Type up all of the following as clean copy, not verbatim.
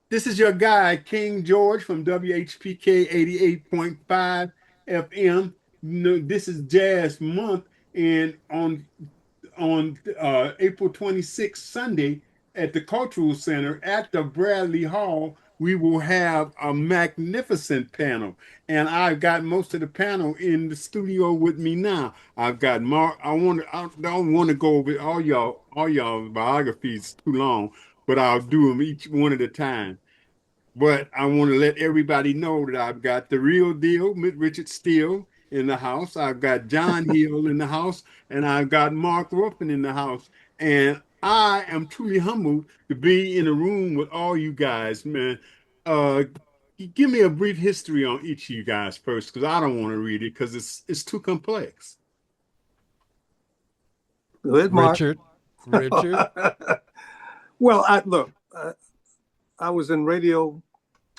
This is your guy, King George from WHPK 88.5 FM. This is Jazz Month, and on April 26th, Sunday, at the Cultural Center at the Bradley Hall, we will have a magnificent panel. And I've got most of the panel in the studio with me now. I've got Mark. I don't want to go over all y'all biographies too long, but I'll do them each one at a time. But I want to let everybody know that I've got the real deal, Richard Steele in the house. I've got John Hill in the house, and I've got Mark Ruffin in the house. And I am truly humbled to be in a room with all you guys, man. Uh, Give me a brief history on each of you guys first, because I don't want to read it because it's too complex. Good, Mark. Richard, Richard. Well, I was in radio.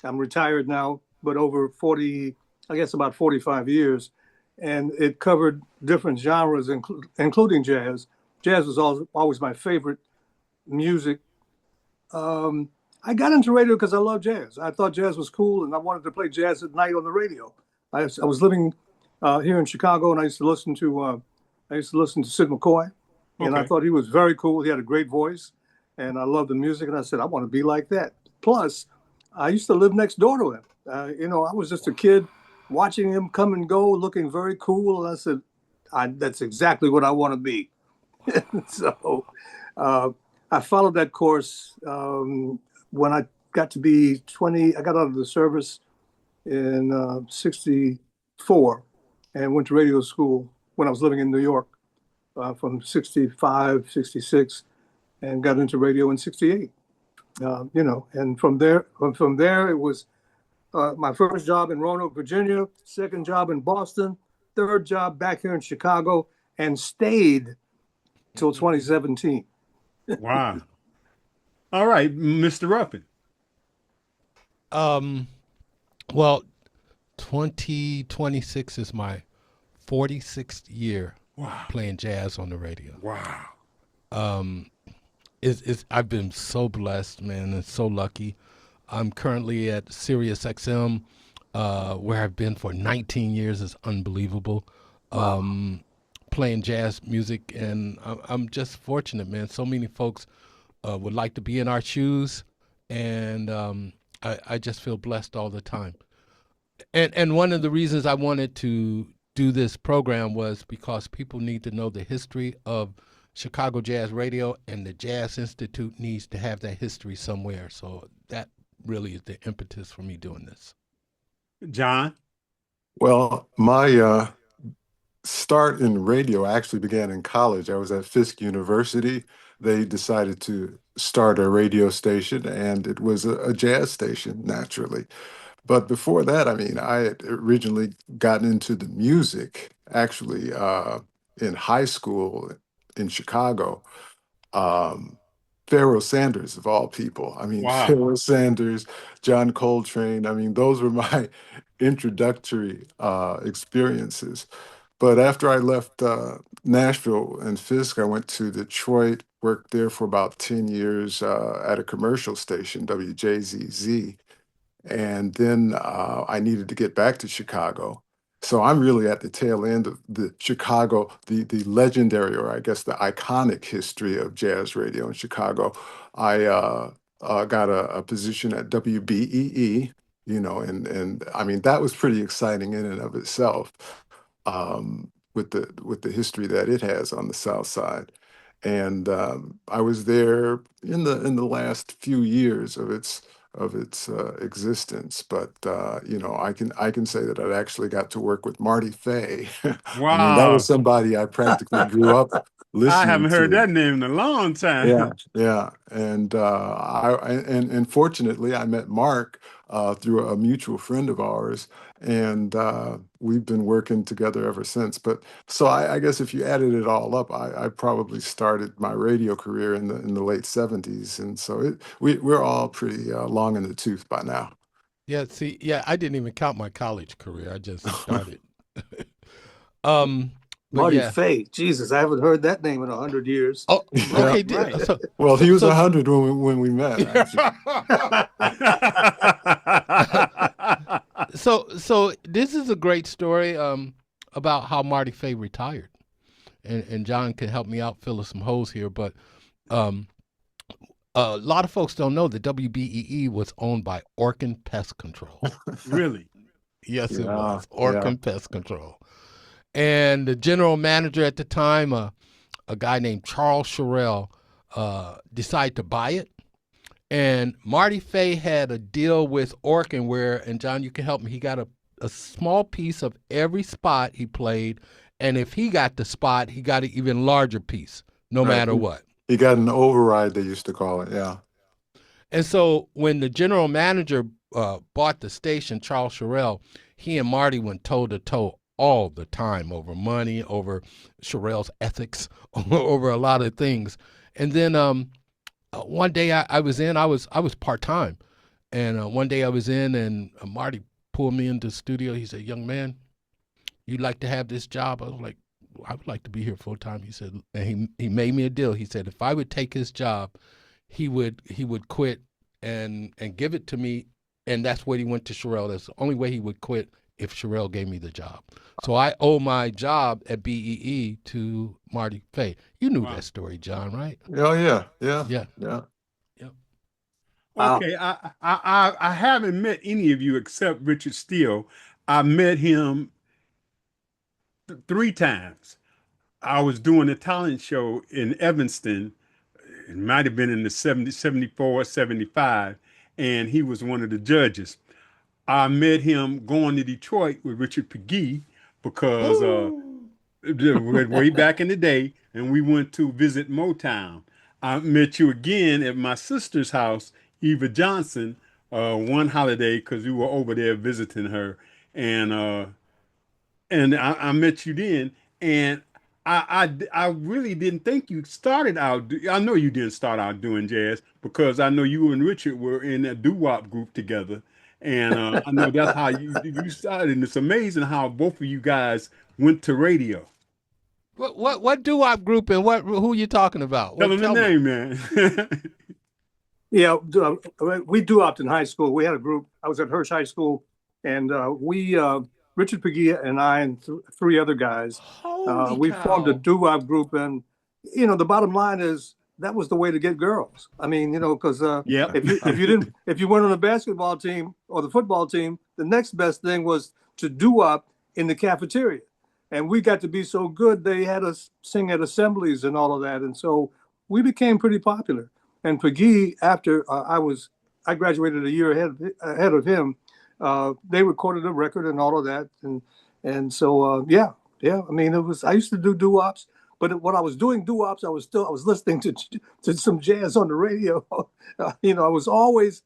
I'm retired now, but over 40, I guess about 45 years, and it covered different genres, including jazz. Jazz was always my favorite music. I got into radio because I love jazz. I thought jazz was cool, and I wanted to play jazz at night on the radio. I was living here in Chicago, and I used to listen to Sid McCoy, and I Okay. thought he was very cool. He had a great voice, and I loved the music. And I said, I want to be like that. Plus, I used to live next door to him. I was just a kid watching him come and go, looking very cool. And I said, that's exactly what I want to be. So uh, I followed that course. When I got to be 20, I got out of the service in 64 and went to radio school when I was living in New York from 65, 66, and got into radio in 68. And from there, it was my first job in Roanoke, Virginia, second job in Boston, third job back here in Chicago, and stayed till 2017. Wow. All right, Mr. Ruffin. Um, well, 2026 is my 46th year Wow. playing jazz on the radio. Wow. Um, I've been so blessed, man, and so lucky. I'm currently at Sirius XM, where I've been for 19 years. Is unbelievable. Wow. Playing jazz music, and I'm just fortunate, man. So many folks would like to be in our shoes, and I just feel blessed all the time. And one of the reasons I wanted to do this program was because people need to know the history of Chicago Jazz Radio, and the Jazz Institute needs to have that history somewhere. So that really is the impetus for me doing this. John. Well, my start in radio actually began in college. I was at Fisk University. They decided to start a radio station, and it was a jazz station, naturally. But before that, I mean, I had originally gotten into the music actually in high school in Chicago. Um, Pharaoh Sanders, of all people. I mean, Wow. Pharaoh Sanders, John Coltrane. I mean, those were my introductory experiences. But after I left Nashville and Fisk, I went to Detroit, worked there for about 10 years at a commercial station, WJZZ. And then I needed to get back to Chicago. So I'm really at the tail end of the Chicago, the legendary, or I guess the iconic history of jazz radio in Chicago. I got a position at WBEE, and I mean that was pretty exciting in and of itself, with the history that it has on the South Side. And I was there in the last few years of its existence. But I can say that I actually got to work with Marty Fay. I mean, that was Wow. somebody I practically grew up I listening haven't heard to. that name in a long Yeah, time. yeah, and and fortunately, I met Mark through a mutual friend of ours, and we've been working together ever since. But so I guess if you added it all up, I probably started my radio career in the late '70s, and so we're all pretty long in the tooth by now. Yeah, see, yeah, I didn't even count my college career. I just started. um, but Marty yeah. Fay. Jesus, I haven't heard that name in 100 years. Oh, Right, okay. right. So, Well, so, he was so, 100 when we met, actually. so this is a great story about how Marty Fay retired, and John can help me out fill some holes here. But um, a lot of folks don't know that WBEE was owned by Orkin Pest Control. Really? Yes, it Yeah, was yeah. Orkin Pest Control, and the general manager at the time, a guy named Charles Sherrill, decided to buy it. And Marty Fay had a deal with Orkin where, and John, you can help me, he got a small piece of every spot he played. And if he got the spot, he got an even larger piece, no Right. matter what. He got an override, they used to call it. Yeah. And so when the general manager bought the station, Charles Sherrill, he and Marty went toe to toe all the time over money, over Sherrill's ethics, over a lot of things. And then one day I was in, I was part time, and one day I was in, and Marty pulled me into the studio. He said, "Young man, you'd like to have this job?" I was like, "I would like to be here full time." He said, and he made me a deal. He said if I would take his job, he would quit and give it to me, and that's what he went to Sherrill. That's the only way he would quit, if Sherrill gave me the job. So I owe my job at BEE to Marty Fay. You knew Wow. that story, John, right? Oh, yeah. Yeah. Yeah. Yeah. Yep. Wow. Okay, I haven't met any of you except Richard Steele. I met him 3 times. I was doing a talent show in Evanston. It might have been in the 70, 74, 75, and he was one of the judges. I met him going to Detroit with Richard Pegee because Ooh. way back in the day, and we went to visit Motown. I met you again at my sister's house, Eva Johnson, one holiday because we were over there visiting her, and I met you then, and I really didn't think you started out. I know you didn't start out doing jazz because I know you and Richard were in a doo-wop group together, and I know that's how you started. And it's amazing how both of you guys went to radio. What doo-wop group, and who you talking about? Tell What them the tell me. name, man. Yeah, we do opt in high school. We had a group. I was at Hirsch High School, and Richard Peggy and I and three other guys, Holy we formed a cow. doo-wop group. And the bottom line is that was the way to get girls. I mean, because Yep. if you weren't on the basketball team or the football team, the next best thing was to doo-wop in the cafeteria. And we got to be so good, they had us sing at assemblies and all of that. And so we became pretty popular. And Peggy, after I graduated a year ahead of him. They recorded a record and all of that, and so yeah. I mean, it was. I used to do doo-wops, but when I was doing doo-wops, I was listening to some jazz on the radio. I was always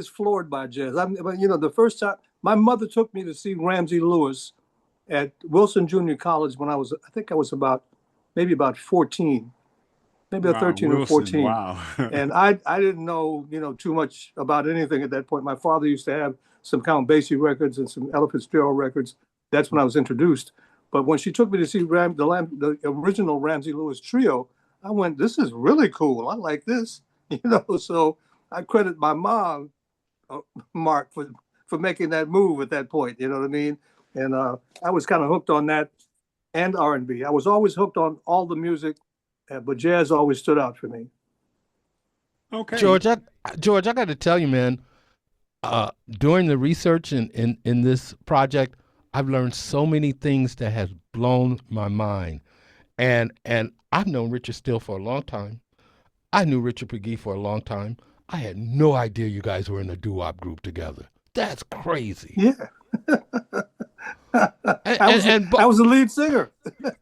floored by jazz. The first time my mother took me to see Ramsey Lewis at Wilson Junior College when I think I was maybe about 14. Maybe Wow, 13 or Wilson. 14. Wow. And I didn't know, too much about anything at that point. My father used to have some Count Basie records and some Ella Fitzgerald records. That's when I was introduced. But when she took me to see the original Ramsey Lewis trio, I went, this is really cool. I like this, So I credit my mom, Mark, for making that move at that point. You know what I mean? And I was kind of hooked on that and R&B. I was always hooked on all the music, but jazz always stood out for me. Okay. George, I got to tell you, man, during the research in this project, I've learned so many things that has blown my mind. And I've known Richard Steele for a long time. I knew Richard Pegee for a long time. I had no idea you guys were in a doo-wop group together. That's crazy. Yeah. And I was the lead singer.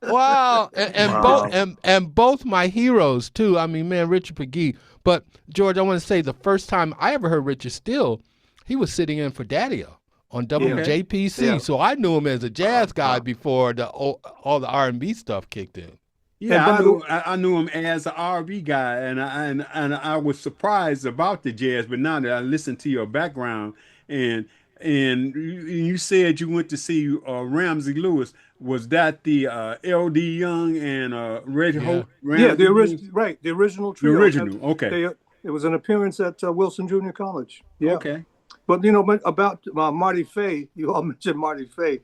wow, Wow. and both my heroes too. I mean, man, Richard Pegee. But George, I want to say the first time I ever heard Richard Steele, he was sitting in for Daddy-O on WHPK. Yeah. So I knew him as a jazz guy before all the R&B stuff kicked in. Yeah, And I knew him as an R&B guy, and I was surprised about the jazz. But now that I listen to your background, and And you said you went to see Ramsey Lewis. Was that the L.D. Young and Red Yeah. Hope Yeah, Ramsey Lewis? the original The trio. original. Okay. They it was an appearance at Wilson Junior College. Yeah, Okay. but about Marty Fay. You all mentioned Marty Fay.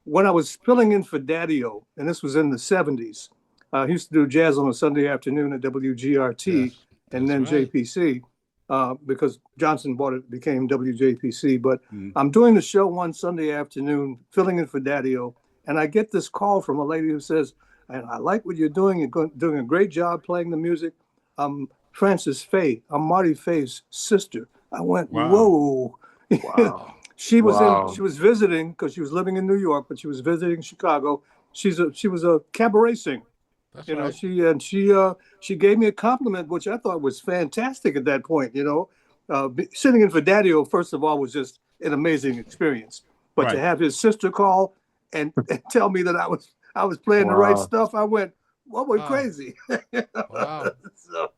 When I was filling in for Daddio, and this was in the '70s, he used to do jazz on a Sunday afternoon at WGRT That's and that's then right. JPC, because Johnson bought it, became WJPC. But Mm. I'm doing the show one Sunday afternoon, filling in for Daddio, and I get this call from a lady who says, "And I like what you're doing. You're doing a great job playing the music. I'm Frances Faye. I'm Marty Faye's sister." I went, Wow. "Whoa." Wow. She Wow. was visiting because she was living in New York, but she was visiting Chicago. She was a cabaret singer. That's You know, right. she gave me a compliment, which I thought was fantastic at that point. Sitting in for Daddio, first of all, was just an amazing experience. But to Right. have his sister call and tell me that I was playing the right Wow. stuff, I went, "What went Wow. crazy?" Wow. So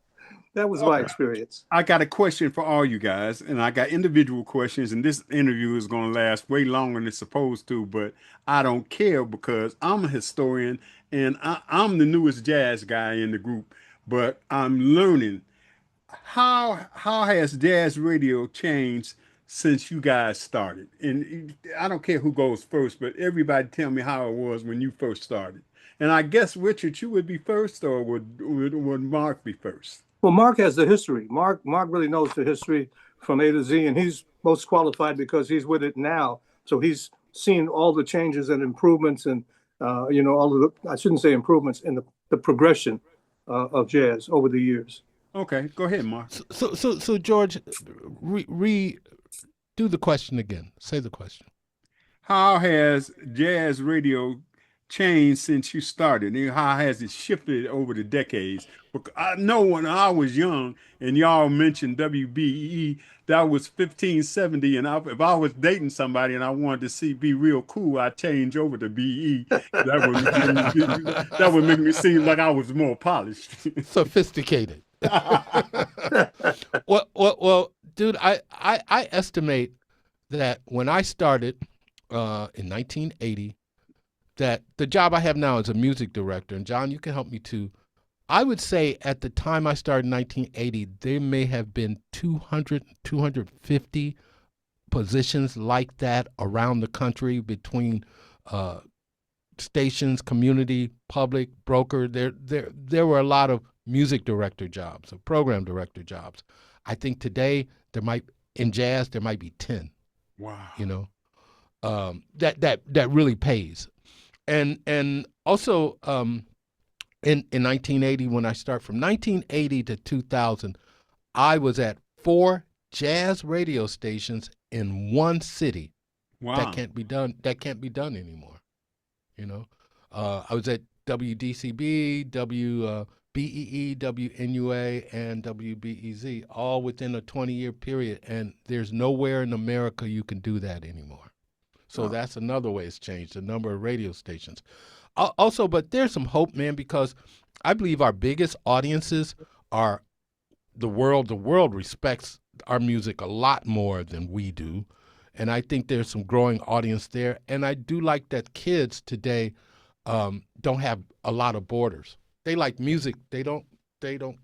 that was my Okay. experience. I got a question for all you guys, and I got individual questions, and this interview is going to last way longer than it's supposed to, but I don't care because I'm a historian and I'm the newest jazz guy in the group, but I'm learning how has jazz radio changed since you guys started? And I don't care who goes first, but everybody tell me how it was when you first started. And I guess Richard, you would be first, or would Mark be first? Well, Mark has the history. Mark really knows the history from A to Z, and he's most qualified because he's with it now. So he's seen all the changes and improvements, and all of the, I shouldn't say improvements, in the progression of jazz over the years. Okay, go ahead, Mark. So George, do the question again. Say the question. How has jazz radio changed since you started? And how has it shifted over the decades? Because I know when I was young and y'all mentioned WBEE, that was 1570. And if I was dating somebody and I wanted to be real cool, I'd change over to BE. That would that would make me seem like I was more polished. Sophisticated. Well, dude, I estimate that when I started in 1980, that the job I have now is a music director, and John, you can help me too. I would say at the time I started in 1980, there may have been 200, 250 positions like that around the country between uh, stations, community, public, broker. There were a lot of music director jobs, of program director jobs. I think today in jazz there might be 10. Wow. You know, that really pays. And also in 1980, when I start from 1980 to 2000, I was at 4 jazz radio stations in one city. That Wow. can't be done. That can't be done anymore. You know, I was at WDCB, WBEE, WNUA, and WBEZ, all within a 20-year period, and there's nowhere in America you can do that anymore. So Oh. that's another way it's changed, the number of radio stations. Also, but there's some hope, man, because I believe our biggest audiences are the world. The world respects our music a lot more than we do. And I think there's some growing audience there. And I do like that kids today don't have a lot of borders. They like music. They don't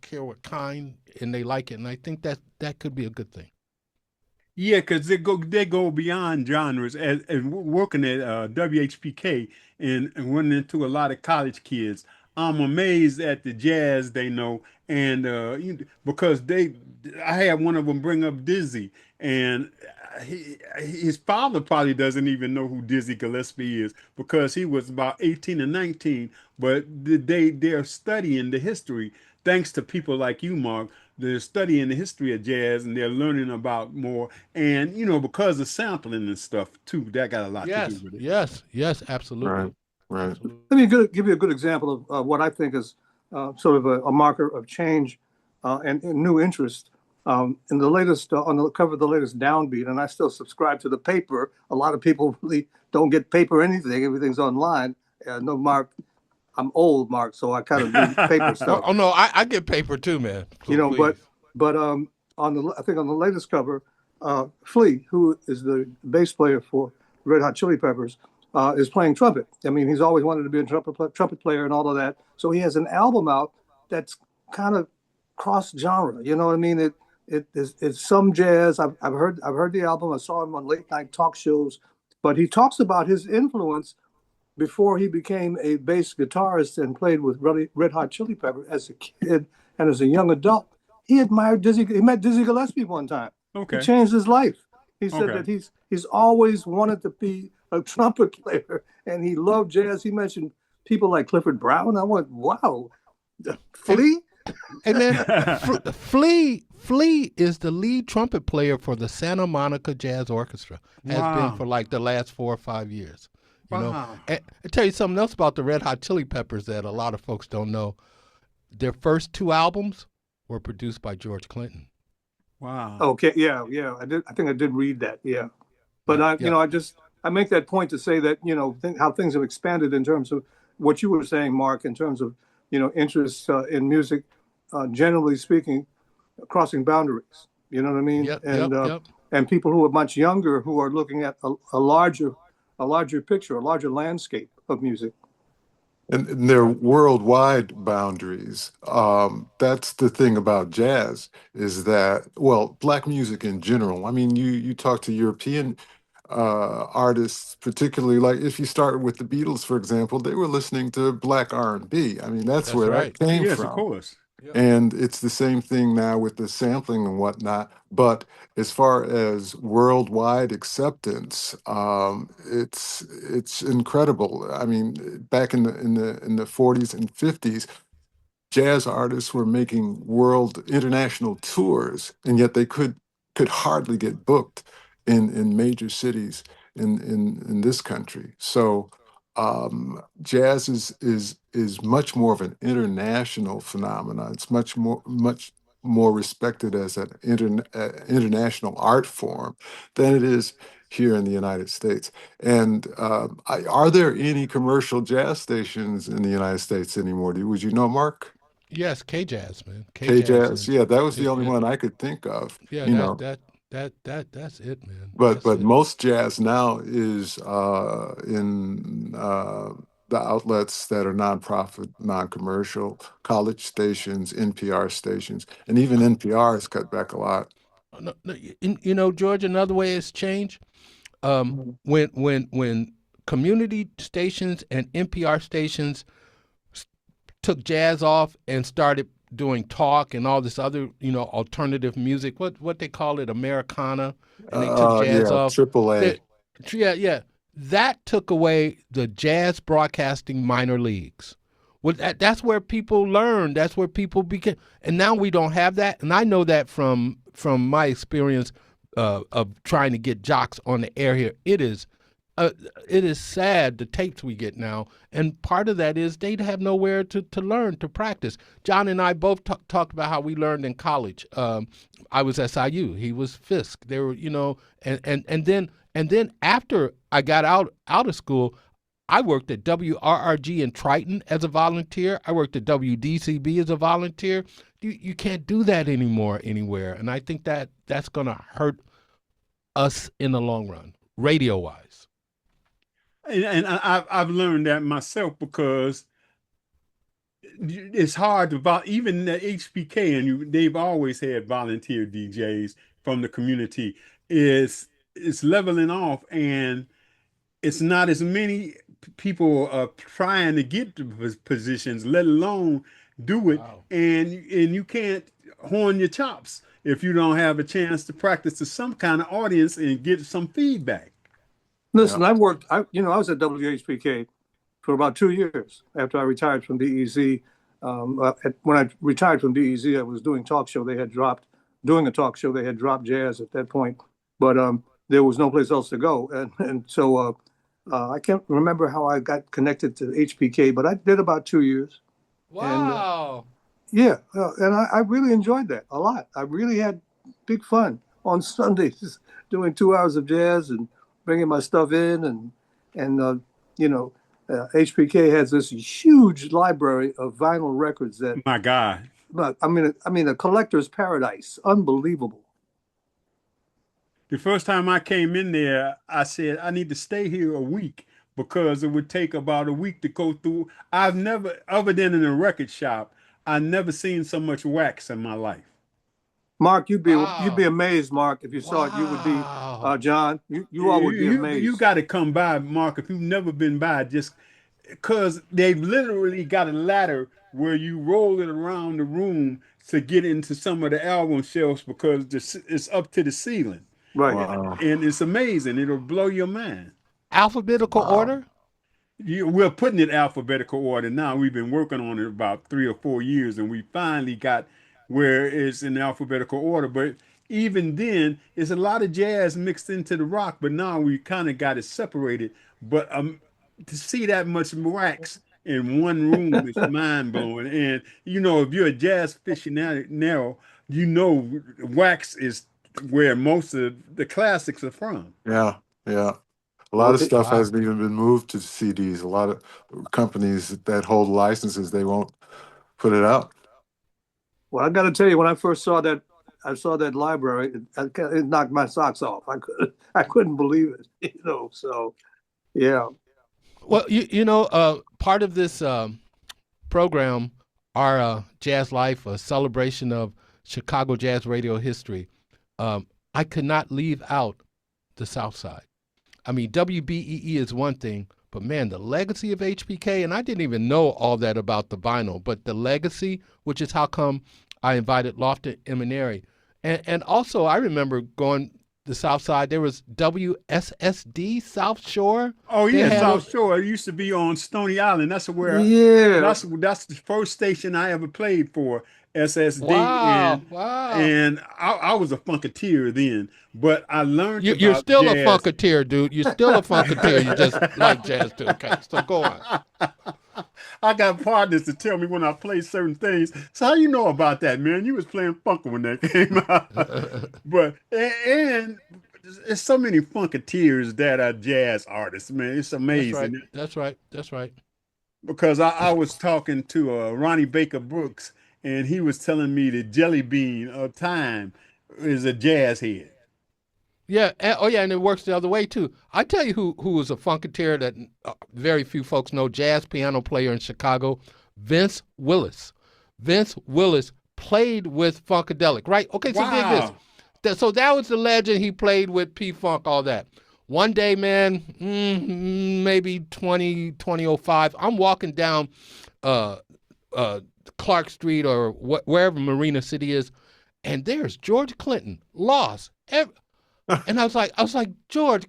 care what kind, and they like it. And I think that could be a good thing. Yeah, because they go beyond genres as working at WHPK and running into a lot of college kids. I'm amazed at the jazz they know, and because I had one of them bring up Dizzy, and his father probably doesn't even know who Dizzy Gillespie is because he was about 18 or 19, but they're studying the history thanks to people like you, Mark. They're studying the history of jazz and they're learning about more. And, because of sampling and stuff too, that got a lot to do Yes, with it. yes, yes, absolutely. Right. Right. Absolutely. Let me give you a good example of what I think is sort of a marker of change and new interest. In the latest, on the cover of the latest Downbeat, and I still subscribe to the paper. A lot of people really don't get paper anything. Everything's online. No, Mark, I'm old, Mark, so I kind of read paper Oh, stuff. oh no, I get paper too, man. So But please. I think on the latest cover, Flea, who is the bass player for Red Hot Chili Peppers, is playing trumpet. I mean, he's always wanted to be a trumpet player and all of that. So he has an album out that's kind of cross genre. You know what I mean? It's some jazz. I've heard the album. I saw him on late night talk shows, but he talks about his influence before he became a bass guitarist and played with Red Hot Chili Peppers as a kid and as a young adult. He admired Dizzy. He met Dizzy Gillespie one time. It Okay. changed his life. He said Okay. that he's always wanted to be a trumpet player, and he loved jazz. He mentioned people like Clifford Brown. I went, wow, Flea. Hey man, Flea is the lead trumpet player for the Santa Monica Jazz Orchestra. Has Wow. been for like the last 4 or 5 years. You know, Wow. and I tell you something else about the Red Hot Chili Peppers that a lot of folks don't know. Their first 2 albums were produced by George Clinton. Wow. Okay, yeah. I think I did read that. Yeah, but I make that point to say that how things have expanded in terms of what you were saying, Mark, in terms of interests in music, generally speaking, crossing boundaries. You know what I mean? Yep. And people who are much younger who are looking at a larger picture, a larger landscape of music. And they're worldwide boundaries. That's the thing about jazz is that, well, black music in general. I mean, you talk to European artists, particularly like if you start with the Beatles, for example, they were listening to black R&B. I mean, that's That's where right. that came Yes, of from. course. Yep. And it's the same thing now with the sampling and whatnot. But as far as worldwide acceptance, it's incredible. I mean, back in the 40s and 50s, jazz artists were making international tours, and yet they could hardly get booked in major cities in this country. So jazz is much more of an international phenomenon. It's much more respected as an international art form than it is here in the United States. And are there any commercial jazz stations in the United States anymore? Would you know, Mark? Yes, K Jazz, man. K Jazz K-Jazz, and yeah, that was the only yeah, one I could think of, yeah, you know. that's it, man. But That's but it. most jazz now is in the outlets that are nonprofit, non-commercial, college stations, NPR stations, and even NPR has cut back a lot. No, no, George, another way it's changed. Mhm. When community stations and NPR stations took jazz off and started doing talk and all this other, alternative music, what they call it, Americana, and they took jazz Yeah, off. triple A. That, yeah, that took away the jazz broadcasting minor leagues. Well, that's where people learn. That's where people became. And now we don't have that. And I know that from my experience of trying to get jocks on the air here. Uh, it is sad the tapes we get now, and part of that is they have nowhere to learn to practice. John and I both talked about how we learned in college. I was SIU, he was Fisk. They were, and then after I got out of school, I worked at WRRG in Triton as a volunteer. I worked at WDCB as a volunteer. You can't do that anymore anywhere, and I think that's going to hurt us in the long run, radio wise. And I've learned that myself because it's hard to even the HPK and they've always had volunteer DJs from the community is it's leveling off and it's not as many people trying to get the positions, let alone do it, Wow. and you can't horn your chops if you don't have a chance to practice to some kind of audience and get some feedback. Listen, I was at WHPK for about 2 years after I retired from DEZ. When I retired from DEZ, I was doing doing a talk show. They had dropped jazz at that point, but there was no place else to go. And so I can't remember how I got connected to HPK, but I did about 2 years. And Wow. and I really enjoyed that a lot. I really had big fun on Sundays doing 2 hours of jazz and bringing my stuff in and HPK has this huge library of vinyl records that, My God. but I mean, a collector's paradise, unbelievable. The first time I came in there, I said I need to stay here a week because it would take about a week to go through. I've never, other than in a record shop, I never seen so much wax in my life. Mark, you'd be Wow. amazed, Mark, if you saw it. You would be, Wow. John. You all would be You amazed. got to come by, Mark, if you've never been by. Just because they've literally got a ladder where you roll it around the room to get into some of the album shelves because it's up to the ceiling. Right. Wow. And it's amazing. It'll blow your mind. Alphabetical Wow. order? We're putting it alphabetical order now. We've been working on it about 3 or 4 years, and we finally got where it's in alphabetical order. But even then, it's a lot of jazz mixed into the rock. But now we kind of got it separated. But to see that much wax in one room is mind blowing. And if you're a jazz aficionado, wax is where most of the classics are from. Yeah. Yeah. A lot Well, of stuff Wow. hasn't even been moved to CDs. A lot of companies that hold licenses, they won't put it out. well, I got to tell you, when I saw that library. It knocked my socks off. I couldn't believe it. So yeah. Well, part of this program, our Jazz Life, a celebration of Chicago jazz radio history, I could not leave out the South Side. I mean, WBEE is one thing, but man, the legacy of HPK, and I didn't even know all that about the vinyl, but the legacy, which is how come I invited Lofton Eminary. And also, I remember going the South Side. There was WSSD South Shore. Oh They yeah, had a South Shore. It used to be on Stony Island. That's where Yeah. that's the first station I ever played for, SSD, wow, wow. and I was a funketeer then, but I learned You're about still a jazz. funketeer, dude. You're still a funketeer. You just like jazz too. Okay, so go on. I got partners to tell me when I play certain things. So how you know about that, man? You was playing funk when that came out. But and there's so many funketeers that are jazz artists, man. It's That's right. amazing. That's right. That's right. Because I was talking to Ronnie Baker Brooks, and he was telling me that Jelly Bean of Time is a jazz head. Yeah. Oh, yeah. And it works the other way too. I tell you who was a funketeer that very few folks know. Jazz piano player in Chicago, Vince Willis. Vince Willis played with Funkadelic, right? Okay. So dig this. Wow. So that was the legend. He played with P Funk, all that. One day, man, maybe 2005, I'm walking down uh, Clark Street or wherever Marina City is, and there's George Clinton, lost. And I was like, George,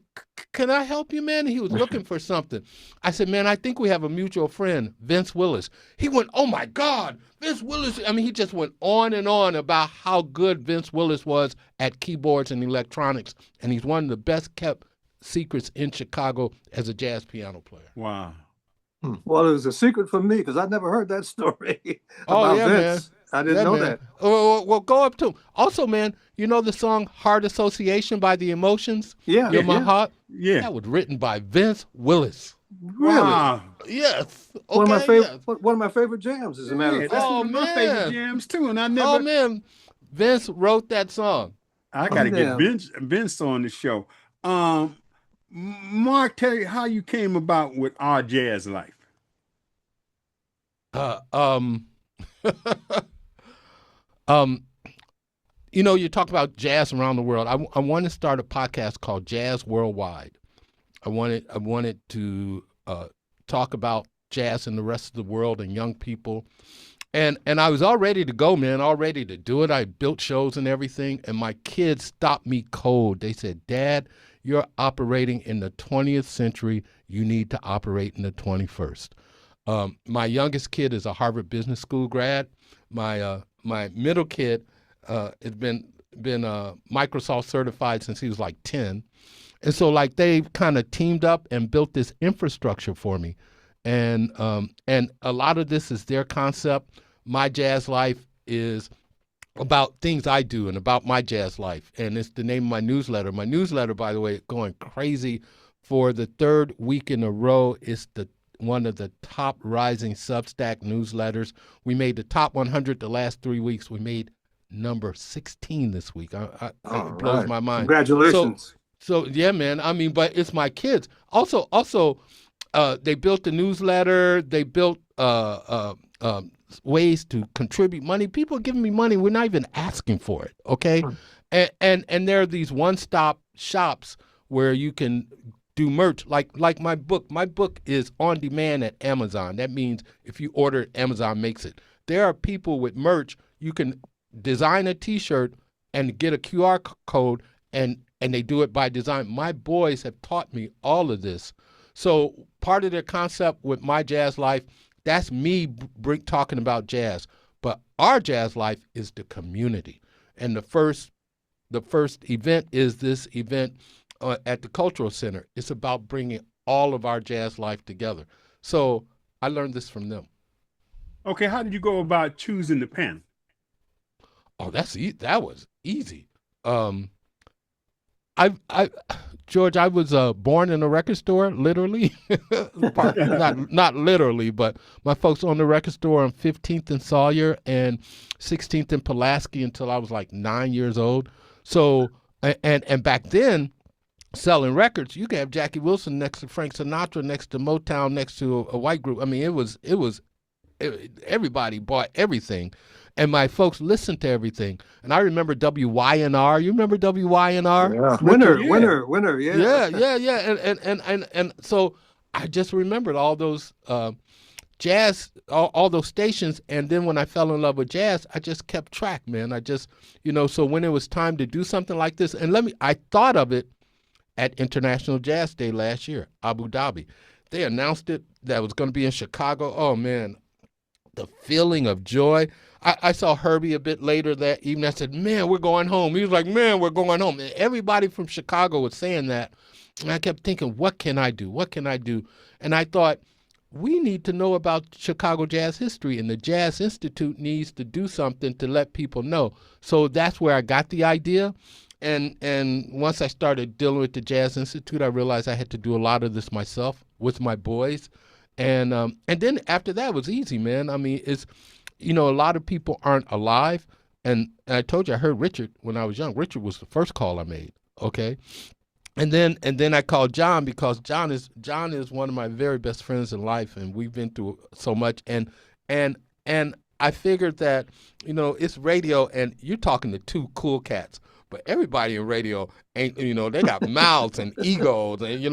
can I help you, man? And he was looking for something. I said, man, I think we have a mutual friend, Vince Willis. He went, oh my God, Vince Willis. I mean, he just went on and on about how good Vince Willis was at keyboards and electronics. And he's one of the best kept secrets in Chicago as a jazz piano player. Wow. Well, it was a secret for me because I never heard that story Oh, about yeah, man. Vince. I didn't Yeah, know man. that. Well, go up to him. Also, man, you know the song Heart Association by The Emotions? Yeah, You're My yeah. Heart? Yeah. That was written by Vince Willis. Really? Wow. Yes. Okay, One of my favorite yes. one of my favorite jams, as a matter Yeah, of that's fact. Oh, one of my favorite man. jams too. And Oh, man. Vince wrote that song. I got to get Damn. Vince on the show. Um, Mark, tell you how you came about with our jazz life. Uh, um, um, you talk about jazz around the world. I want to start a podcast called Jazz Worldwide. I wanted to talk about jazz in the rest of the world and young people. And I was all ready to go, man, all ready to do it. I built shows and everything, and my kids stopped me cold. They said, Dad, you're operating in the 20th century. You need to operate in the 21st. My youngest kid is a Harvard Business School grad. My middle kid has been Microsoft certified since he was like 10. And so like they kind of teamed up and built this infrastructure for me. And a lot of this is their concept. My jazz life is about things I do and about my jazz life. And it's the name of my newsletter. My newsletter, by the way, going crazy for the third week in a row. It's one of the top rising Substack newsletters. We made the top 100 the last 3 weeks. We made number 16 this week. All It blows right. my mind. Congratulations. So yeah, man. I mean, but it's my kids. Also, they built the newsletter. They built ways to contribute money. People are giving me money. We're not even asking for it. Okay, and there are these one-stop shops where you can do merch, like my book. My book is on demand at Amazon. That means if you order it, Amazon makes it. There are people with merch. You can design a T-shirt and get a QR code, and they do it by design. My boys have taught me all of this. So part of their concept with my jazz life, that's me talking about jazz. But our jazz life is the community. And the first event is this event at the Cultural Center. It's about bringing all of our jazz life together. So I learned this from them. Okay, how did you go about choosing the pen? Oh, that was easy. George, I was born in a record store, literally. not literally, but my folks owned a record store on 15th and Sawyer and 16th and Pulaski until I was like 9 years old. So, and back then, selling records, you could have Jackie Wilson next to Frank Sinatra, next to Motown, next to a white group. I mean, everybody bought everything. And my folks listened to everything. And I remember WYNR. You remember WYNR? Yeah. Winner. Yeah. And so I just remembered all those jazz, all those stations. And then when I fell in love with jazz, I just kept track, man. I just, so when it was time to do something like this, and I thought of it at International Jazz Day last year, Abu Dhabi. They announced it that it was going to be in Chicago. Oh, man, the feeling of joy. I saw Herbie a bit later that evening. I said, man, we're going home. He was like, man, we're going home. And everybody from Chicago was saying that. And I kept thinking, what can I do? What can I do? And I thought, we need to know about Chicago jazz history, and the Jazz Institute needs to do something to let people know. So that's where I got the idea. And once I started dealing with the Jazz Institute, I realized I had to do a lot of this myself with my boys. And then after that, it was easy, man. I mean, it's, a lot of people aren't alive. And I told you, I heard Richard when I was young. Richard was the first call I made, okay? And then I called John, because John is one of my very best friends in life, and we've been through so much. And I figured that, it's radio, and you're talking to two cool cats. But everybody in radio ain't, they got mouths and egos, and,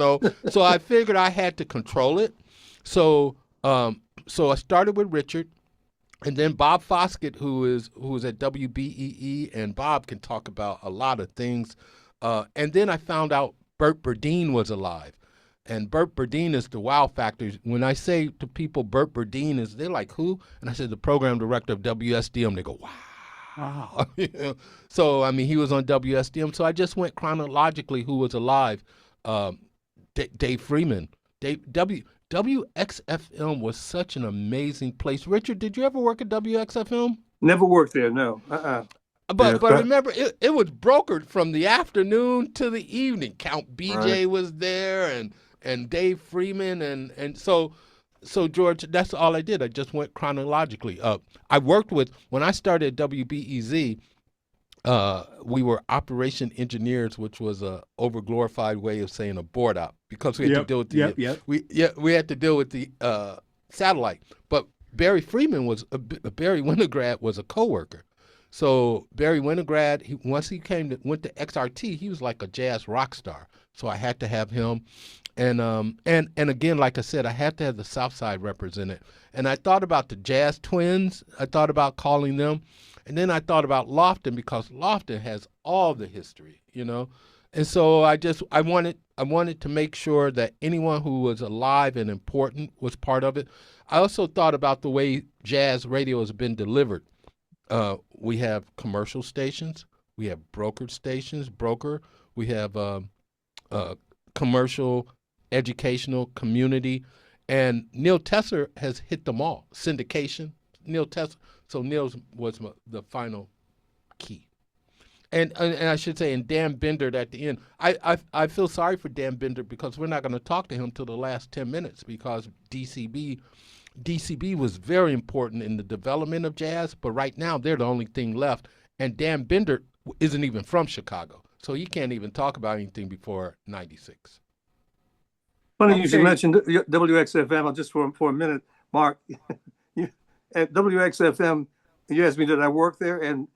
so I figured I had to control it. So I started with Richard, and then Bob Foskett, who is at WBEE, and Bob can talk about a lot of things. And then I found out Bert Berdeen was alive. And Bert Berdeen is the wow factor. When I say to people Bert Berdeen they're like, who? And I said, the program director of WSDM. They go, wow. Wow. So, I mean, he was on WSDM. So I just went chronologically who was alive. Dave Freeman. WXFM was such an amazing place. Richard, did you ever work at WXFM? Never worked there, no. But remember, it was brokered from the afternoon to the evening. Count BJ was there, and Dave Freeman, and so George, that's all I did. I just went chronologically. I worked with, when I started at WBEZ, we were operation engineers, which was a overglorified way of saying a board op, because we had to deal with we had to deal with the satellite. But Barry Winograd was a coworker. So Barry Winograd, once he went to XRT, he was like a jazz rock star. So I had to have him. And again, like I said, I had to have the South Side represented. And I thought about the Jazz Twins. I thought about calling them. And then I thought about Lofton, because Lofton has all the history, And so I wanted to make sure that anyone who was alive and important was part of it. I also thought about the way jazz radio has been delivered. We have commercial stations, we have brokered stations, we have commercial, educational, community, and Neil Tesser has hit them all. Syndication, Neil Tesser. So Neil was the final key. And I should say, and Dan Bender at the end. I feel sorry for Dan Bender, because we're not going to talk to him till the last 10 minutes, because DCB was very important in the development of jazz, but right now they're the only thing left. and Dan Bender isn't even from Chicago, so he can't even talk about anything before '96. Funny you should Okay. mention WXFM just for a minute, Mark. At WXFM, you asked me did I work there, and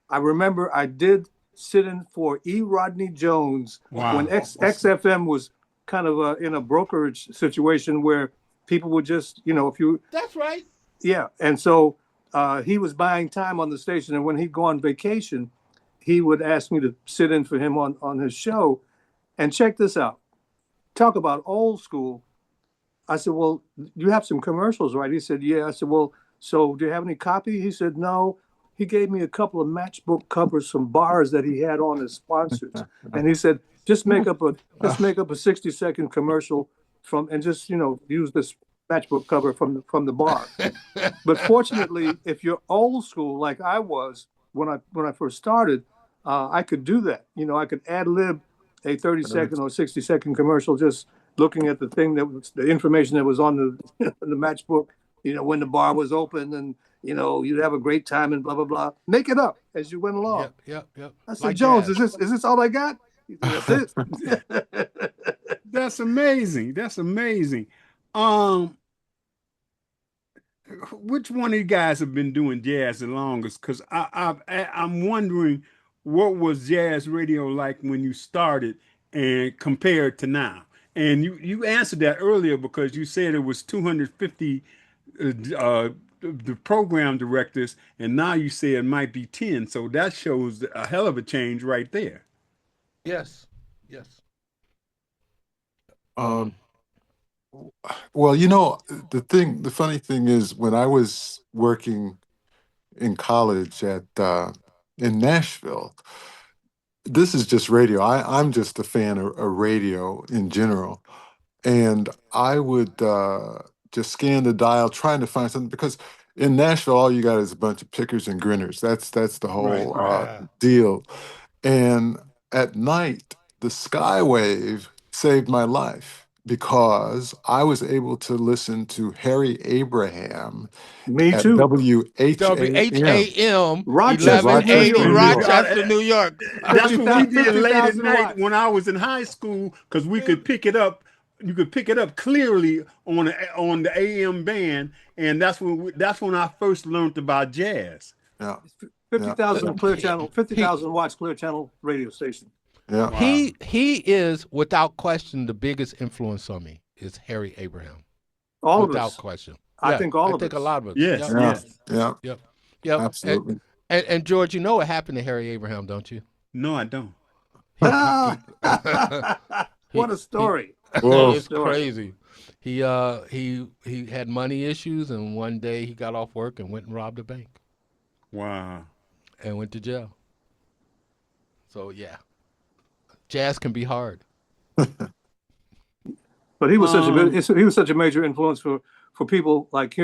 I remember I did sit in for E. Rodney Jones when Wow. XFM was kind of in a brokerage situation where people would just, if you, That's right. yeah. And so he was buying time on the station, and when he'd go on vacation, he would ask me to sit in for him on his show. And check this out. Talk about old school. I said, well, you have some commercials, right? He said, yeah. I said, well, so do you have any copy? He said, no. He gave me a couple of matchbook covers from bars that he had on as sponsors. And he said, just make up a 60-second commercial and just, use this matchbook cover from the bar. But fortunately, if you're old school like I was when I first started, I could do that. I could ad lib a 30-second or 60-second commercial just looking at the information that was on the the matchbook, when the bar was open and, you'd have a great time and blah, blah, blah. Make it up as you went along. Yep. I said, Like Jones, jazz. is this all I got? He said, that's it. That's amazing. That's amazing. Um, which one of you guys have been doing jazz the longest? Because I'm wondering what was jazz radio like when you started and compared to now. And you answered that earlier because you said it was 250 the program directors, and now you say it might be 10. So that shows a hell of a change right there. Yes. Yes. Um, well, the funny thing is when I was working in college in Nashville, this is just radio. I'm just a fan of radio in general. And I would just scan the dial trying to find something because in Nashville, all you got is a bunch of pickers and grinners. That's the Right. whole Yeah. deal. And at night, the Skywave saved my life because I was able to listen to Harry Abraham Me at too. WHAM WHAM Rochester, New Rochester, 1180 York. New York. Rochester, New York. That's what we did late at 50,000 night watts. when I was in high school because we could pick it up. You could pick it up clearly on the AM band, and that's when I first learned about jazz. Yeah, yeah, 50,000 clear He, channel, he 50,000 watts clear channel radio station. yeah. Wow. he is without question the biggest influence on me is Harry Abraham. All of Without us. question. I think all I of think a us. lot of us. Yes, Yep. Yeah, yes. yeah, Yep. absolutely. And George, you know what happened to Harry Abraham, don't you? No, I don't. He, Ah, he, what a story. Whoa. it's crazy. He had money issues, and one day he got off work and went and robbed a bank Wow. and went to jail. So yeah, jazz can be hard. But he was Um, such a major influence for people like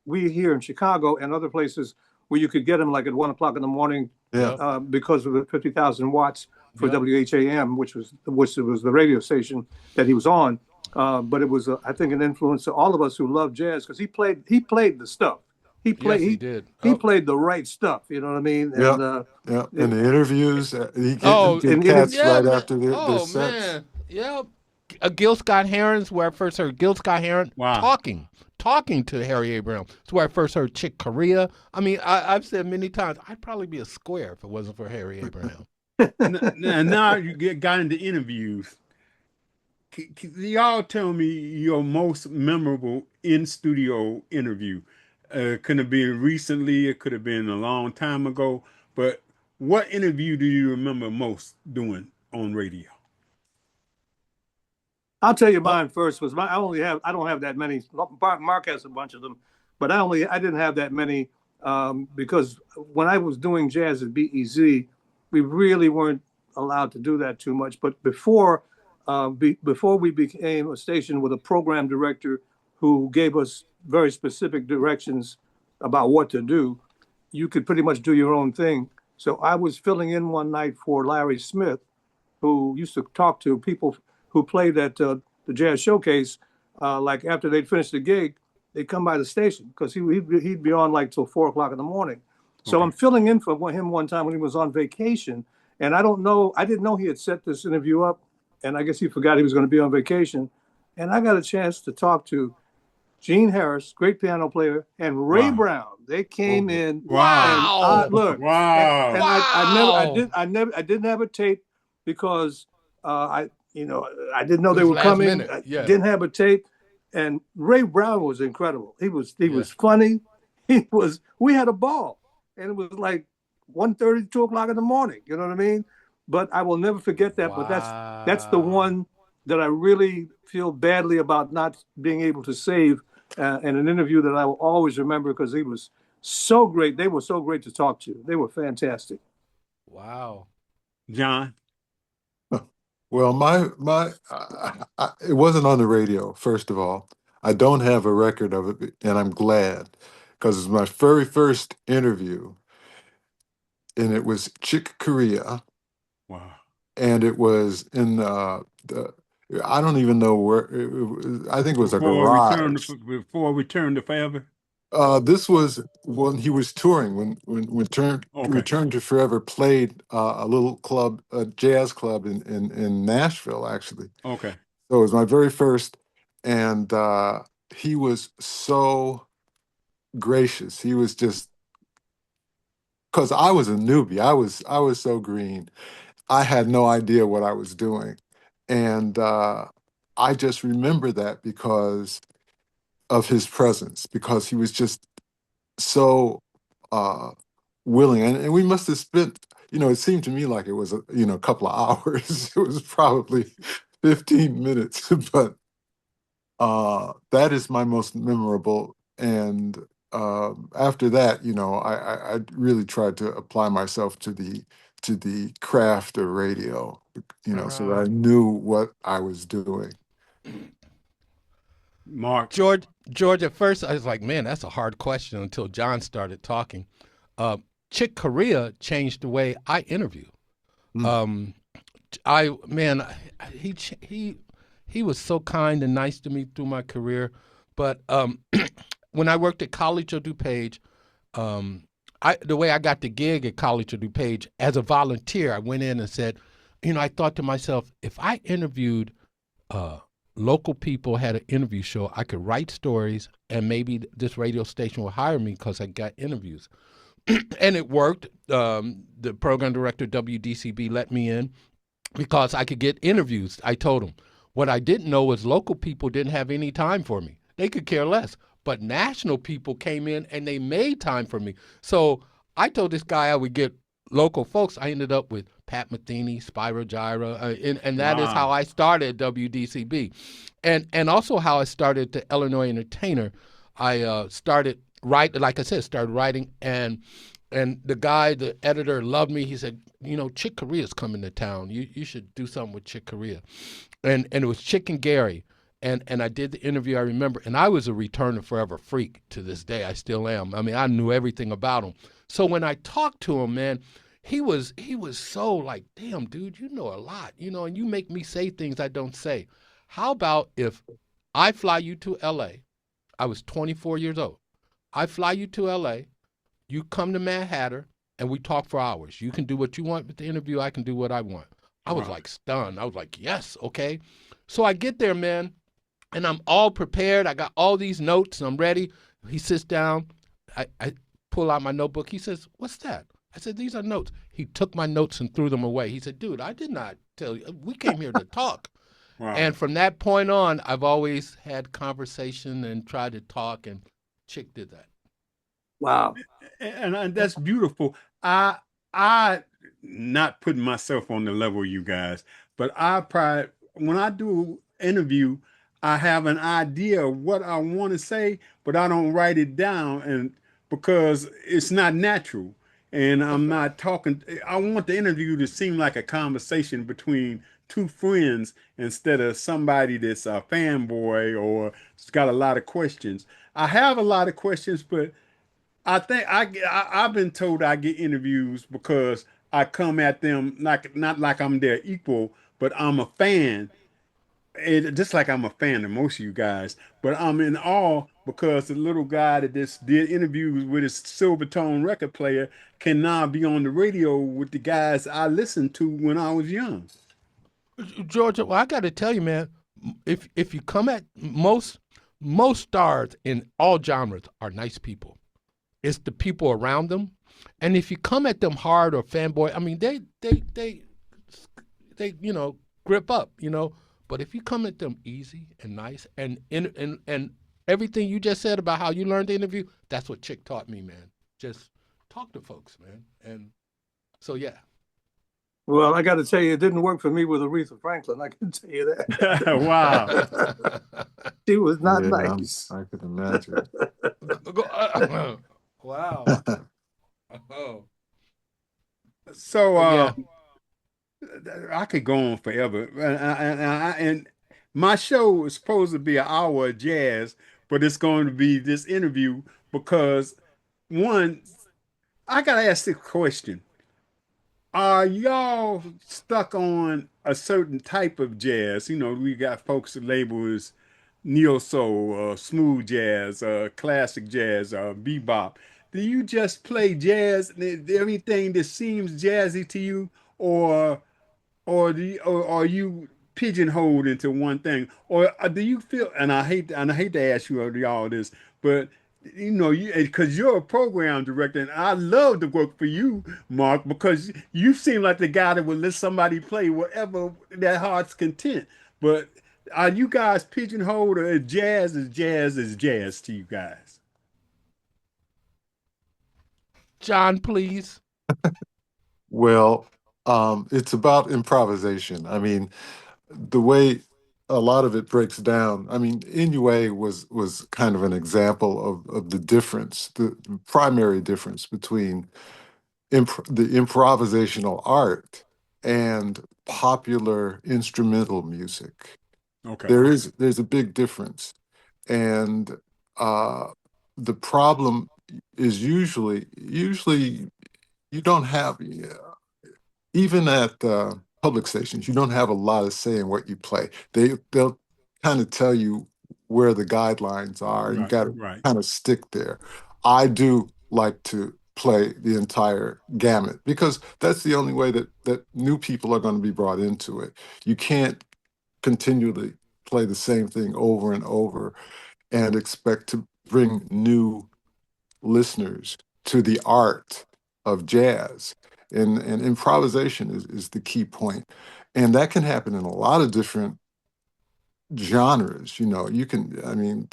we here in Chicago and other places where you could get him like at 1 o'clock in the morning Yeah, because of the 50,000 watts for Yep. WHAM, which was the radio station that he was on. But it was, I think, an influence to all of us who love jazz because he played the stuff. Yes, he did. He played the right stuff. You know what I mean? yeah, And yeah. In the interviews, he Oh, get and cats yeah, right man. after their Oh sets. man, yeah. Gil Scott Heron's where I first heard Gil Scott Heron Wow. talking to Harry Abraham. It's where I first heard Chick Corea. I mean, I've said many times I'd probably be a square if it wasn't for Harry Abraham. And now you got into interviews. Y'all tell me your most memorable in studio interview. Could have been recently, it could have been a long time ago, but what interview do you remember most doing on radio? I'll tell you Oh, mine first. I don't have that many. Mark has a bunch of them, but I didn't have that many because when I was doing jazz at BEZ, we really weren't allowed to do that too much. But before we became a station with a program director who gave us very specific directions about what to do, you could pretty much do your own thing. So I was filling in one night for Larry Smith, who used to talk to people who played at the Jazz Showcase. Like after they'd finished the gig, they'd come by the station because he'd be on like till 4 o'clock in the morning. So Okay. I'm filling in for him one time when he was on vacation, and I didn't know he had set this interview up, and I guess he forgot he was going to be on vacation, and I got a chance to talk to Gene Harris, great piano player, and Ray Wow. Brown. They came Oh, in, wow. and I Wow. look, and Wow. Wow. I didn't have a tape because I didn't know It they was were last coming. minute. I Yeah. didn't have a tape, and Ray Brown was incredible. He Yeah. was funny. We had a ball, and it was like 1:30, 2 o'clock in the morning. You know what I mean? But I will never forget that. But that's the Wow. one that I really feel badly about not being able to save in an interview that I will always remember because he was so great. They were so great to talk to. They were fantastic. Wow. John. Well, it wasn't on the radio, first of all. I don't have a record of it, and I'm glad because it's my very first interview, and it was Chick Corea, Wow. and it was in the, I don't even know where, I think it was a garage. Before return to forever. This was when he was touring, when Okay. Return to Forever played a little club, a jazz club in Nashville, actually. Okay. So it was my very first, and he was so gracious. He was just because I was a newbie. I was so green. I had no idea what I was doing, and I just remember that because of his presence, because he was just so uh, willing, and we must have spent. It seemed to me like it was a couple of hours. It was probably 15 minutes, but that is my most memorable. And after that, I really tried to apply myself to the craft of radio, so that I Right. knew what I was doing. Mark. George, at first I was like, man, that's a hard question until John started talking. Uh, Chick Corea changed the way I interview. Mm. Um, I man, he he was so kind and nice to me through my career. But when I worked at College of DuPage, um, the way I got the gig at College of DuPage as a volunteer, I went in and said, I thought to myself, if I interviewed uh, local people, had an interview show, I could write stories, and maybe this radio station will hire me because I got interviews. And it worked. The program director, WDCB, let me in because I could get interviews. I told him. What I didn't know was local people didn't have any time for me. They could care less. But national people came in and they made time for me. So I told this guy I would get local folks. I ended up with Pat Metheny, Spyro Gyra, and that is how Wow. I started WDCB. And also how I started the Illinois Entertainer. I started like I said, started writing, and the guy, the editor, loved me. He said, Chick Corea's coming to town. You should do something with Chick Corea. And it was Chick and Gary. And I did the interview, I remember, and I was a Return to Forever freak to this day. I still am. I mean, I knew everything about him. So when I talked to him, man, he was so like, damn, dude, you know a lot, and you make me say things I don't say. How about if I fly you to LA? I was 24 years old. I fly you to LA, you come to Manhattan, and we talk for hours. You can do what you want with the interview. I can do what I want. I was Wow. like stunned. I was like, yes, okay. So I get there, man, and I'm all prepared. I got all these notes. I'm ready. He sits down. I pull out my notebook. He says, what's that? I said, these are notes. He took my notes and threw them away. He said, dude, I did not tell you. We came here to talk. Wow. And from that point on, I've always had conversation and tried to talk, and Chick did that. Wow. And that's beautiful. I not putting myself on the level of you guys, but I pride when I do interview, I have an idea of what I want to say, but I don't write it down, and because it's not natural, and That's I'm right. not talking. I want the interview to seem like a conversation between two friends instead of somebody that's a fanboy or has got a lot of questions. I have a lot of questions, but I think I've been told I get interviews because I come at them like not like I'm their equal, but I'm a fan just like I'm a fan of most of you guys, but I'm in awe because the little guy that just did interviews with his Silvertone record player can now be on the radio with the guys I listened to when I was young. Georgia, well, I got to tell you, man, if you come at most stars in all genres are nice people. It's the people around them, and if you come at them hard or fanboy, I mean, they grip up, you know. But if you come at them easy and nice, and everything you just said about how you learned the interview, that's what Chick taught me, man. Just talk to folks, man. And so yeah. Well, I got to tell you, it didn't work for me with Aretha Franklin. I can tell you Wow. that. She was not Yeah, nice. I could imagine. Wow. Oh. So But yeah. I could go on forever, and my show is supposed to be an hour of jazz, but it's going to be this interview because one, I gotta ask this question. Are y'all stuck on a certain type of jazz? You know, we got folks that label as neo soul, smooth jazz, classic jazz, bebop. Do you just play jazz, everything that seems jazzy to you, or or are you pigeonholed into one thing, or do you feel? And I hate to ask you all this, but you know, you because you're a program director, and I love to work for you, Mark, because you seem like the guy that would let somebody play whatever their heart's content. But are you guys pigeonholed, or is jazz to you guys? John, please. Well, it's about improvisation. I mean, the way a lot of it breaks down. I mean, Inoue was kind of an example of the difference, the primary difference between the improvisational art and popular instrumental music. Okay, There's a big difference, and uh, the problem is usually you don't have even at public stations, you don't have a lot of say in what you play. They'll kind of tell you where the guidelines are, and you right, got to right, kind of stick there. I do like to play the entire gamut because that's the only way that new people are going to be brought into it. You can't continually play the same thing over and over and expect to bring new listeners to the art of jazz. And improvisation is the key point. And that can happen in a lot of different genres. You know, you can, I mean,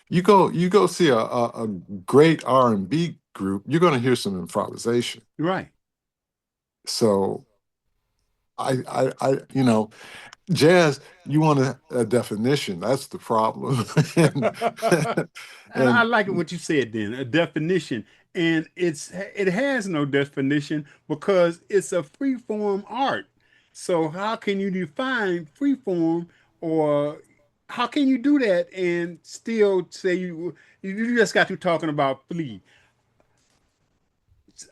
you go see a great R&B group, you're going to hear some improvisation. right. So you know, jazz, you want a definition. That's the problem. And I and like it what you said then, a definition. And it has no definition because it's a free form art. So how can you define free form, or how can you do that and still say you just got to talking about flea?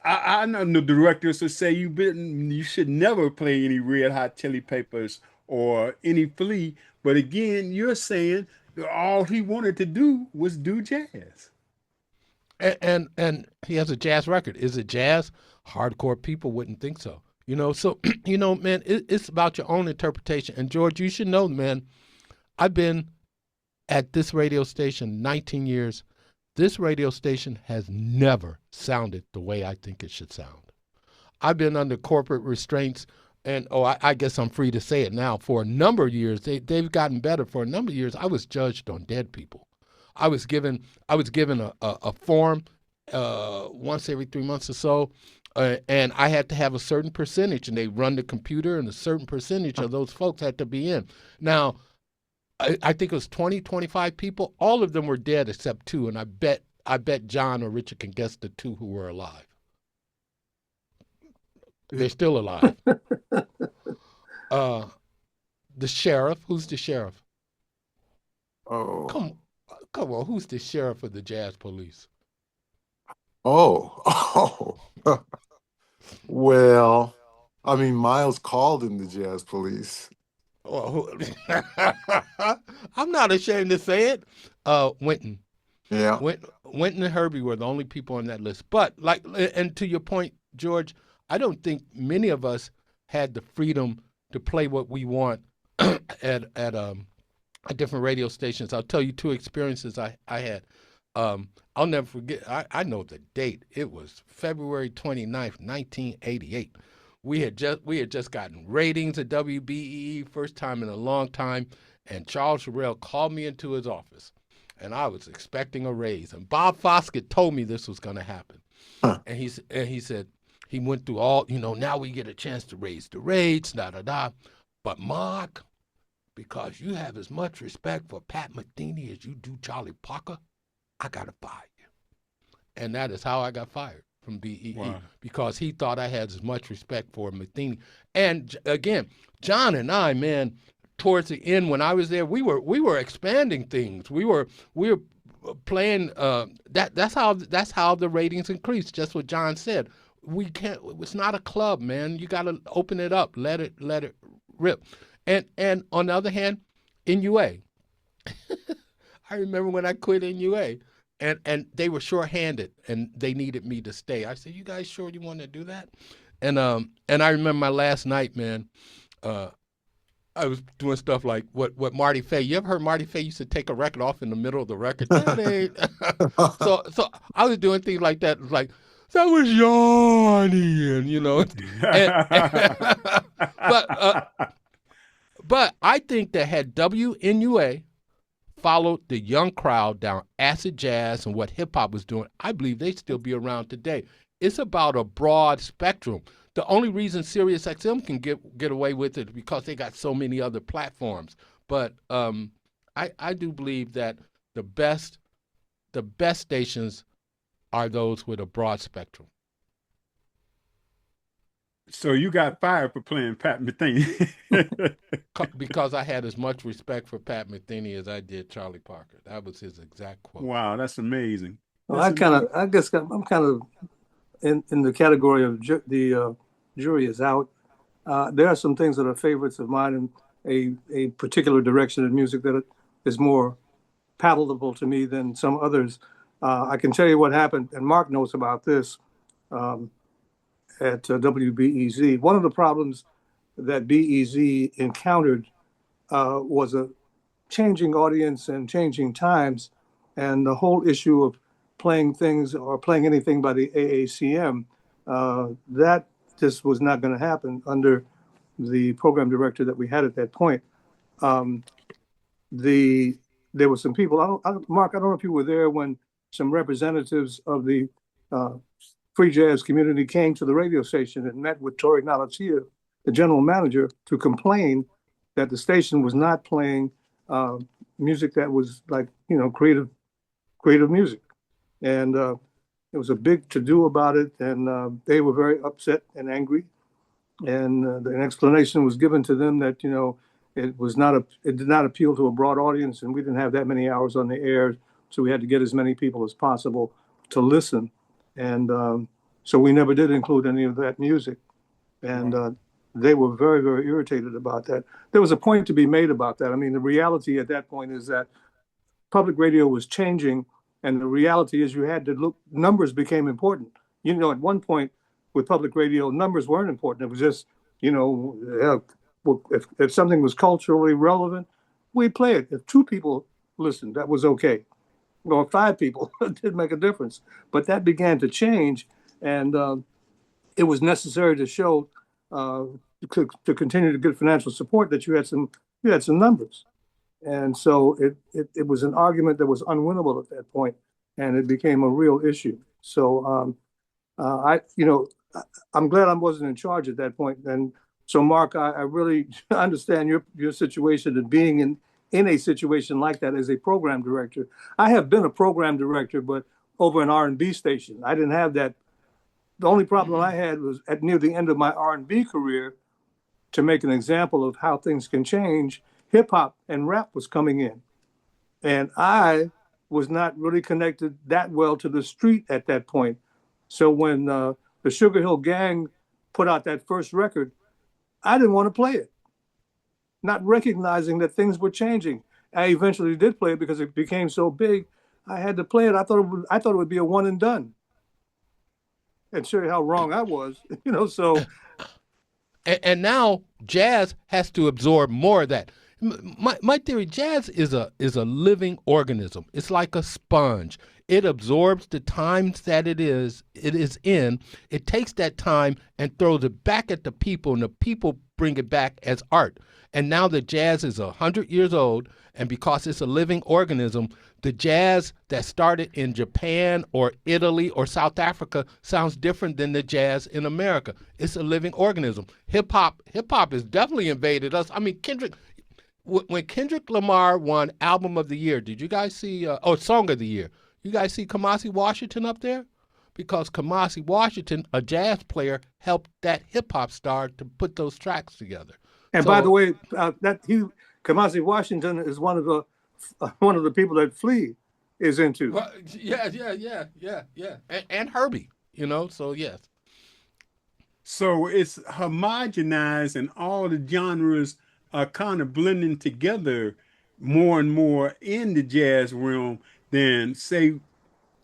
I know the directors will say you should never play any Red Hot Chili Peppers or any Flea, but again, you're saying that all he wanted to do was do jazz. And he has a jazz record. Is it jazz? Hardcore people wouldn't think so. You know, so man, it's about your own interpretation. And George, you should know, man, I've been at this radio station 19 years. This radio station has never sounded the way I think it should sound. I've been under corporate restraints, and I guess I'm free to say it now. For a number of years, they've gotten better. For a number of years, I was judged on dead people. I was given a form once every 3 months or so, and I had to have a certain percentage, and they run the computer, and a certain percentage of those folks had to be in. Now, I think it was 20, 25 people. All of them were dead except two, and I bet John or Richard can guess the two who were alive. They're still alive. Uh, the sheriff. Who's the sheriff? oh, Come, come on. Who's the sheriff of the Jazz Police? oh. Well, I mean, Miles called in the Jazz Police. Oh, I'm not ashamed to say it. Winton. Yeah. Winton and Herbie were the only people on that list. But like, and to your point, George, I don't think many of us had the freedom to play what we want at different radio stations. I'll tell you two experiences I had. I'll never forget. I know the date. It was February 29th, 1988. We had just gotten ratings at WBEE, first time in a long time, and Charles Sherrill called me into his office, and I was expecting a raise. And Bob Foskett told me this was going to happen, Huh. and he said he went through all. Now we get a chance to raise the rates, da da da. But Mark, because you have as much respect for Pat Metheny as you do Charlie Parker, I gotta fire you. And that is how I got fired from BEE. Wow. Because he thought I had as much respect for Metheny. And again, John and I, man, towards the end when I was there, we were expanding things. We were playing. That's how the ratings increased. Just what John said. We can't. It's not a club, man. You got to open it up. Let it rip. And on the other hand, NUA. I remember when I quit NUA, and they were shorthanded, and they needed me to stay. I said, "You guys sure you want to do that?" And I remember my last night, man. I was doing stuff like what Marty Faye. You ever heard Marty Faye used to take a record off in the middle of the record? That ain't. So I was doing things like that, like that was Yanni, but I think that had WNUA followed the young crowd down acid jazz and what hip hop was doing, I believe they'd still be around today. It's about a broad spectrum. The only reason SiriusXM can get away with it is because they got so many other platforms. But I do believe that the best stations are those with a broad spectrum. So you got fired for playing Pat Metheny. Because I had as much respect for Pat Metheny as I did Charlie Parker. That was his exact quote. Wow, that's amazing. Well, That's amazing. I guess I'm kind of in the category of the jury is out. There are some things that are favorites of mine in a particular direction in music that is more palatable to me than some others. I can tell you what happened, and Mark knows about this. At WBEZ. One of the problems that BEZ encountered was a changing audience and changing times, and the whole issue of playing things or playing anything by the AACM, that just was not going to happen under the program director that we had at that point. There were some people, Mark, I don't know if you were there when some representatives of the free jazz community came to the radio station and met with Tori Nalatia, the general manager, to complain that the station was not playing music that was like, creative music. And it was a big to-do about it, and they were very upset and angry. And an explanation was given to them that, it did not appeal to a broad audience, and we didn't have that many hours on the air, so we had to get as many people as possible to listen. And so we never did include any of that music. And they were very, very irritated about that. There was a point to be made about that. I mean, the reality at that point is that public radio was changing, and the reality is you had to look, numbers became important. At one point with public radio, numbers weren't important. It was just, if something was culturally relevant, we'd play it. If 2 people listened, that was okay. Or 5 people, it didn't make a difference. But that began to change, and it was necessary to show, to continue to get financial support, that you had some numbers. And so it was an argument that was unwinnable at that point, and it became a real issue. So I'm glad I wasn't in charge at that point. And so, Mark, I really understand your situation and being in a situation like that as a program director. I have been a program director, but over an R&B station. I didn't have that. The only problem I had was at near the end of my R&B career, to make an example of how things can change, hip hop and rap was coming in. And I was not really connected that well to the street at that point. So when the Sugar Hill Gang put out that first record, I didn't want to play it. not recognizing that things were changing. I eventually did play it because it became so big. I had to play it. I thought it would be a one and done, and show you how wrong I was. So And now jazz has to absorb more of that. My theory, jazz is a living organism. It's like a sponge. It absorbs the times that it is in. It takes that time and throws it back at the people, and the people bring it back as art. And now the jazz is 100 years old, and because it's a living organism, the jazz that started in Japan or Italy or South Africa sounds different than the jazz in America. It's a living organism. Hip hop has definitely invaded us. I mean, when Kendrick Lamar won Album of the Year, did you guys see? Song of the Year. You guys see Kamasi Washington up there? Because Kamasi Washington, a jazz player, helped that hip hop star to put those tracks together. and by the So, way, Kamasi Washington is one of the people that Flea is into. well, yeah. And Herbie, So yes. So it's homogenized and all the genres are kind of blending together more and more in the jazz realm than say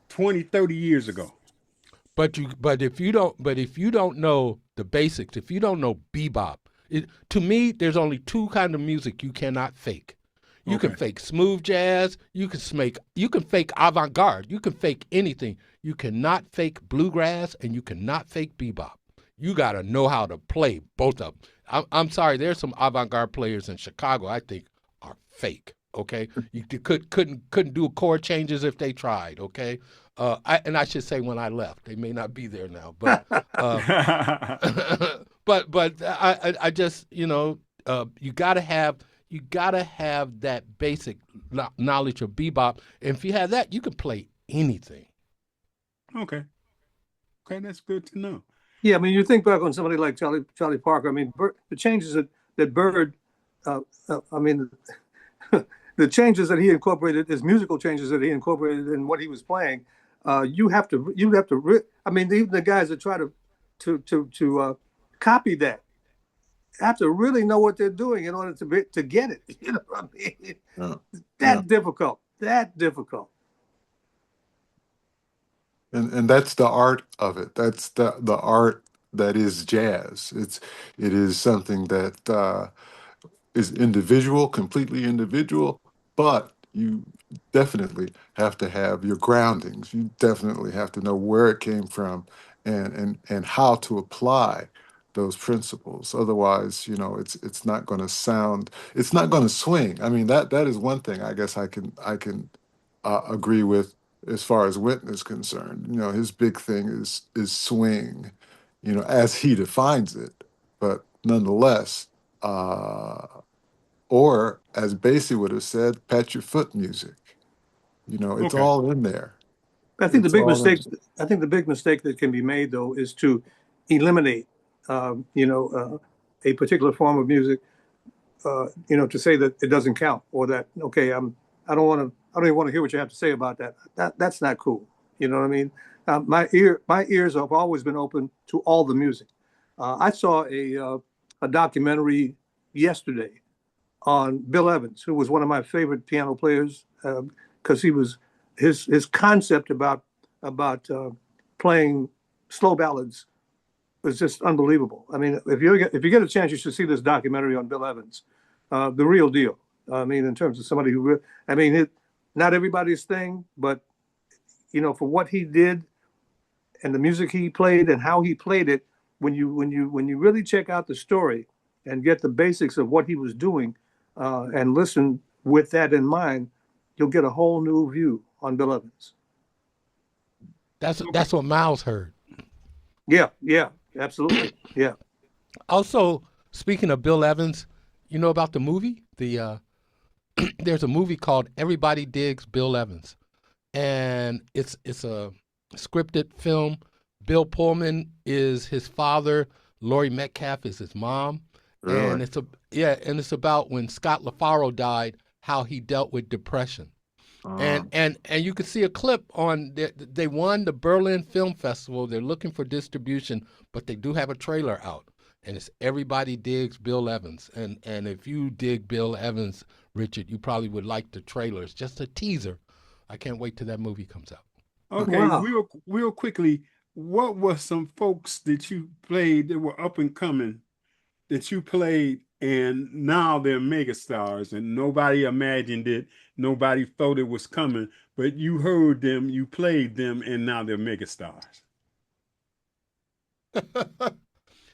20, 30 years ago. But if you don't know the basics, if you don't know bebop, to me there's only two kind of music you cannot fake. You can Okay. fake smooth jazz, you can fake avant-garde, you can fake anything. You cannot fake bluegrass and you cannot fake bebop. You got to know how to play both of them. I'm sorry, there's some avant-garde players in Chicago I think are fake. Okay, you couldn't do chord changes if they tried. Okay, and I should say when I left, they may not be there now, but uh, but I just you gotta have that basic knowledge of bebop, and if you have that, you can play anything. Okay. Okay, that's good to know. Yeah, I mean, you think back on somebody like Charlie Parker. I mean, the changes that Bird, I mean, the changes that he incorporated, his musical changes that he incorporated in what he was playing. I mean, even the guys that try to copy that have to really know what they're doing in order to get it. You know what I mean? Yeah. Yeah. That difficult. That difficult. And that's the art of it. That's the art that is jazz. It is something that is individual, completely individual, but you definitely have to have your groundings. You definitely have to know where it came from and how to apply those principles. Otherwise, it's not going to sound, it's not going to swing. I mean, that is one thing I guess I can agree with as far as Wynton is concerned. His big thing is swing, as he defines it. But nonetheless, uh, or as Basie would have said, pat your foot music. It's Okay. all in there. I think the It's big all in. mistake. I think the big mistake that can be made though is to eliminate, a particular form of music. To say that it doesn't count or that okay, I don't want to. I don't even want to hear what you have to say about that. That's not cool. You know what I mean? My ears have always been open to all the music. I saw a documentary yesterday on Bill Evans, who was one of my favorite piano players, because he was his concept about playing slow ballads was just unbelievable. I mean, if you get a chance, you should see this documentary on Bill Evans, the real deal. I mean, in terms of somebody who, I mean, not everybody's thing, but for what he did and the music he played and how he played it, when you really check out the story and get the basics of what he was doing, and listen with that in mind, you'll get a whole new view on Bill Evans. That's Okay. that's what Miles heard. Yeah, absolutely. Yeah. Also, speaking of Bill Evans, you know about the movie? There's a movie called Everybody Digs Bill Evans, and it's a scripted film. Bill Pullman is his father. Laurie Metcalf is his mom, Really? and it's about when Scott LaFaro died, how he dealt with depression. And Um, and and you can see a clip on they won the Berlin Film Festival. They're looking for distribution, but they do have a trailer out. and it's Everybody Digs Bill Evans. And if you dig Bill Evans, Richard, you probably would like the trailer. It's just a teaser. I can't wait till that movie comes out. Okay, Wow. real quickly, what were some folks that you played that were up and coming that you played and now they're megastars and nobody imagined it, nobody thought it was coming, but you heard them, you played them, and now they're megastars.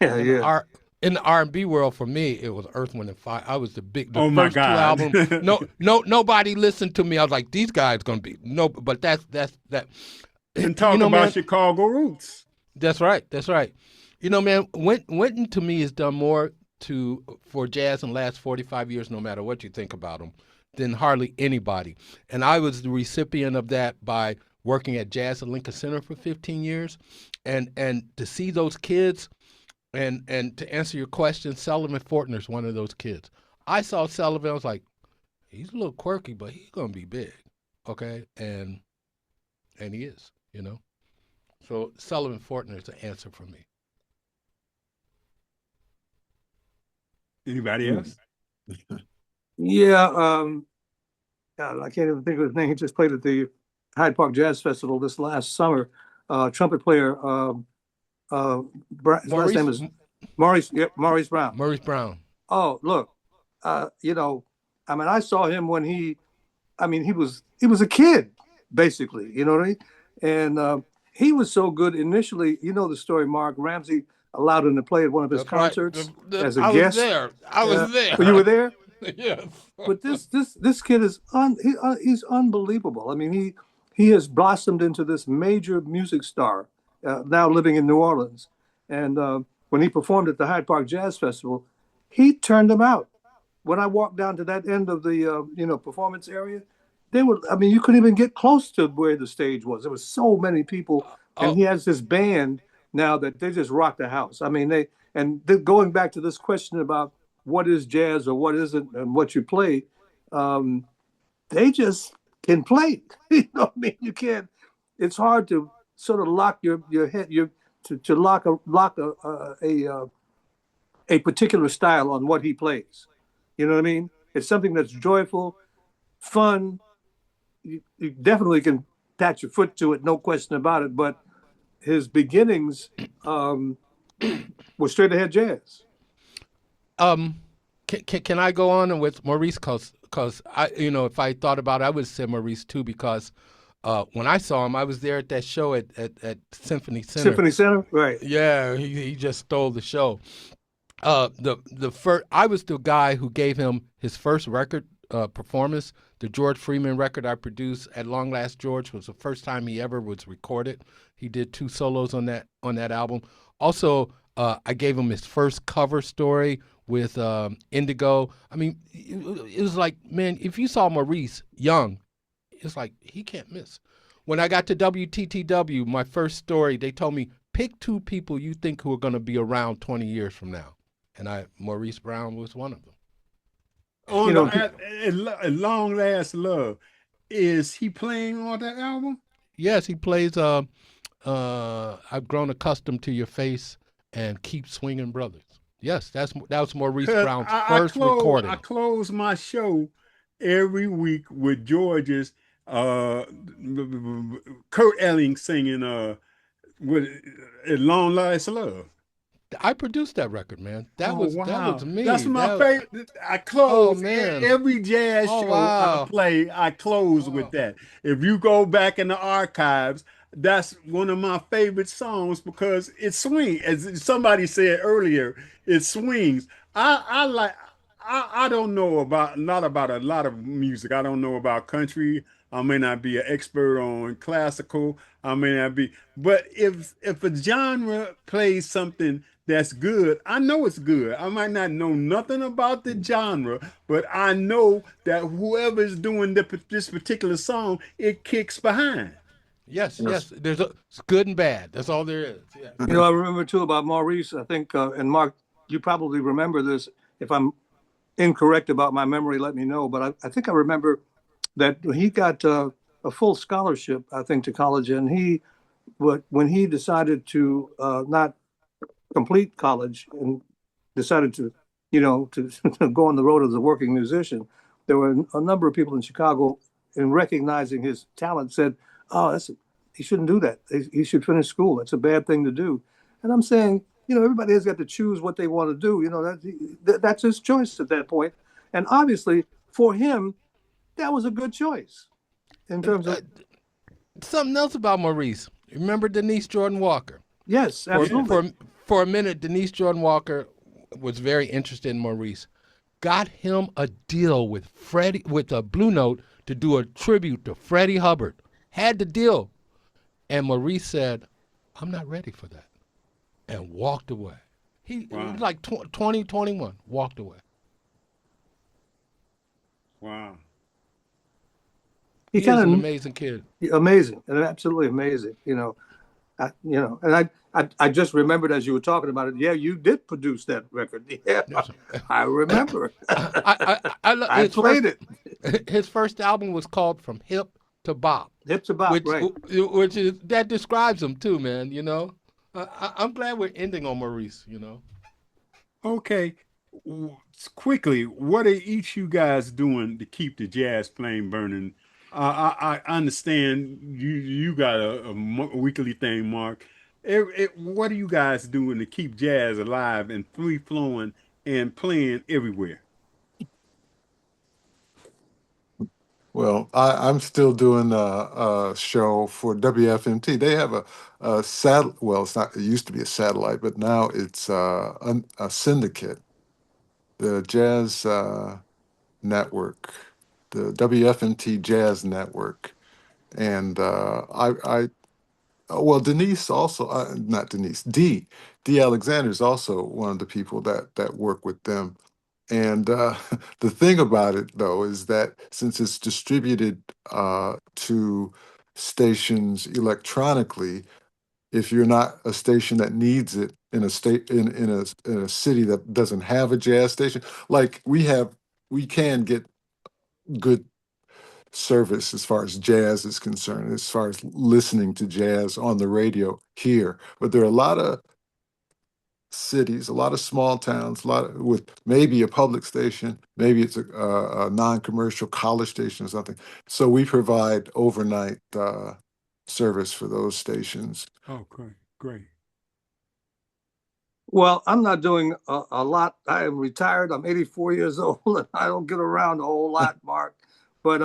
Yeah, In the yeah. R in the R&B world, for me, it was Earth, Wind and Fire. I was the Oh my first two God. albums. Nobody listened to me. I was like, these guys gonna be no, but that's that. And You talk know, about man. Chicago roots. That's right. That's right. You know, man, Wynton to me has done more for jazz in the last 45 years, no matter what you think about him, than hardly anybody. And I was the recipient of that by working at Jazz at Lincoln Center for 15 years, and to see those kids, and to answer your question, Sullivan Fortner's one of those kids. I saw Sullivan, I was like, he's a little quirky, but he's gonna be big, okay? And he is, you know. So Sullivan Fortner is the answer for me. Anybody else? Yeah, God, I can't even think of his name. He just played at the Hyde Park Jazz Festival this last summer. Trumpet player, his last name Maurice is Maurice. Yeah, Maurice Brown. Maurice Brown. Oh, look, you know, I mean, I saw him when he was a kid, basically. You know what I mean? And he was so good initially. You know the story. Mark Ramsey allowed him to play at one of his That's right. concerts as a I was guest. there. I was there. You were there? Yes. But this kid is he's unbelievable. I mean, he has blossomed into this major music star, now living in New Orleans. And when he performed at the Hyde Park Jazz Festival, he turned them out. When I walked down to that end of the performance area, I mean, you couldn't even get close to where the stage was. There was so many people, and Oh, he has this band now that they just rock the house. I mean, going back to this question about what is jazz or what isn't and what you play, um, they just can play. You know what I mean? You can't. It's hard to sort of lock your head to lock a particular style on what he plays. You know what I mean? It's something that's joyful, fun. You definitely can attach your foot to it, no question about it. But his beginnings um, were straight ahead jazz. um, can I go on with Maurice? Cause I, if I thought about it, I would say Maurice too. Because when I saw him, I was there at that show at Symphony Center. Symphony Center, right? Yeah, he just stole the show. The first, I was the guy who gave him his first record performance. The George Freeman record I produced at Long Last George was the first time he ever was recorded. He did 2 solos on that album. Also, I gave him his first cover story with Indigo. I mean, it was like, man, if you saw Maurice young, it's like he can't miss. When I got to WTTW, my first story, they told me pick 2 people you think who are going to be around 20 years from now, and Maurice Brown was one of them. On You the know, at Long Last Love, is he playing on that album? Yes, he plays. I've grown accustomed to your face and Keep Swinging Brothers. Yes, that was Maurice Because Brown's first recording. I close my show every week with George's Kurt Elling singing with At Long Last Love. I produced that record, man. That Oh was wow, me. that's my That, favorite. I oh close man. every jazz Oh show I wow. play. I close with Oh. that. If you go back in the archives, that's one of my favorite songs because it swings. As somebody said earlier, it swings. I like. I don't know about not about a lot of music. I don't know about country. I may not be an expert on classical. I may not be, but if a genre plays something that's good, I know it's good. I might not know nothing about the genre, but I know that whoever's doing this particular song, it kicks behind. Yes, Yes. yes. It's good and bad. That's all there is. Yeah. I remember too about Maurice. I think, and Mark, you probably remember this. If I'm incorrect about my memory, let me know. But I think I remember that he got a full scholarship, I think, to college, and when he decided to not complete college and decided to, to go on the road as a working musician, there were a number of people in Chicago, in recognizing his talent, said, "Oh, he shouldn't do that. He should finish school. That's a bad thing to do." And I'm saying, everybody has got to choose what they want to do. That's his choice at that point. And obviously, for him, that was a good choice in terms Uh, of, Something else about Maurice. Remember Denise Jordan Walker? yes, For Yes. absolutely. for for a minute, Denise Jordan Walker was very interested in Maurice. Got him a deal with Freddie with a Blue Note to do a tribute to Freddie Hubbard. Had the deal, and Maurice said, "I'm not ready for that," and walked away. He Wow. like 2021 walked away. Wow. He He is an kind amazing kid. of amazing and absolutely amazing. And I just remembered as you were talking about it. Yeah, you did produce that record. Yeah, Yes. I remember. I His played first it. his first album was called From Hip to Bop, Hips about which right. which is that describes him too, man. I'm glad we're ending on Maurice. Okay. Quickly, what are each you guys doing to keep the jazz flame burning? I understand you got a weekly thing, Mark. What are you guys doing to keep jazz alive and free flowing and playing everywhere? Well, I'm still doing a show for WFMT. They have a satellite. Well, it's not. It used to be a satellite, but now it's a syndicate, the Jazz Network, the WFMT Jazz Network, and well, Denise also, not Denise, D Alexander is also one of the people that work with them. And the thing about it, though, is that since it's distributed to stations electronically, if you're not a station that needs it in a state in a city that doesn't have a jazz station, like we can get good service as far as jazz is concerned, as far as listening to jazz on the radio here. But there are a lot of cities, a lot of small towns, a lot with maybe a public station, maybe it's a non-commercial college station or something. So we provide overnight service for those stations. Oh, great, great. Well, I'm not doing a lot. I am retired. I'm 84 years old, and I don't get around a whole lot, Mark. But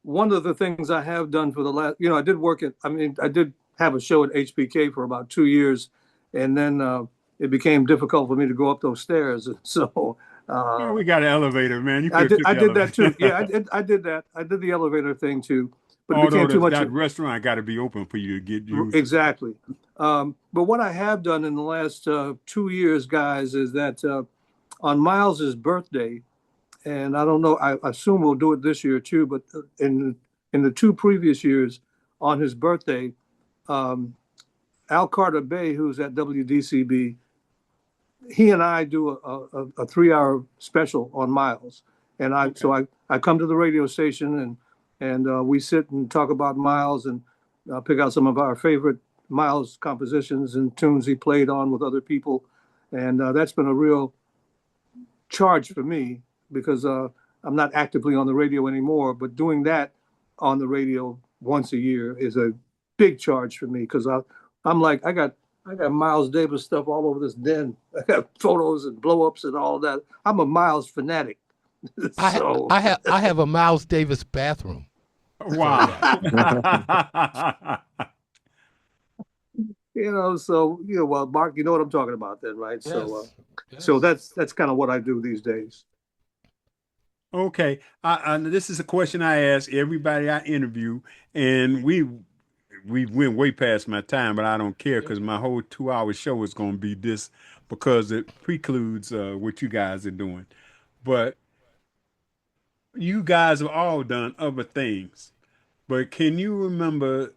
one of the things I have done for the last, I did work at, I mean, I did have a show at HPK for about 2 years, and then it became difficult for me to go up those stairs. So Oh, uh, we got an elevator, man. You I could have did, took I the did that too. Yeah, elevator. I did that. I did the elevator thing too, but it Although became too much. that restaurant got to be open for you to get used. Exactly. But what I have done in the last 2 years, guys, is that on Miles's birthday, and I don't know, I assume we'll do it this year too, but in the two previous years on his birthday, um, Al Carter Bay, who's at WDCB, he and I do a 3 hour special on Miles. And Okay. I come to the radio station and we sit and talk about Miles and pick out some of our favorite Miles compositions and tunes he played on with other people. And that's been a real charge for me because I'm not actively on the radio anymore, but doing that on the radio once a year is a big charge for me because I'm like I got Miles Davis stuff all over this den. I got photos and blow ups and all that. I'm a Miles fanatic, so I have a Miles Davis bathroom. So Wow. yeah. well, Mark, you know what I'm talking about then, right? Yes. So Yes. that's kind of what I do these days. Okay. This is a question I ask everybody I interview, and we went way past my time, but I don't care because my whole 2 hour show is going to be this because it precludes what you guys are doing. But you guys have all done other things. But can you remember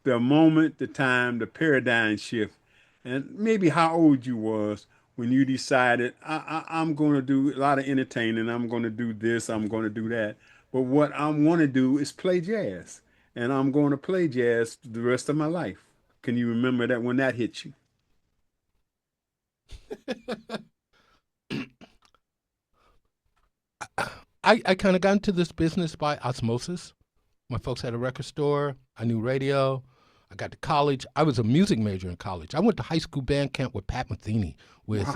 the moment, the time, the paradigm shift, and maybe how old you was when you decided I'm going to do a lot of entertaining. I'm going to do this. I'm going to do that. But what I want to do is play jazz, and I'm going to play jazz the rest of my life. Can you remember that when that hit you? I kind of got into this business by osmosis. My folks had a record store. I knew radio. I got to college. I was a music major in college. I went to high school band camp with Pat Metheny, with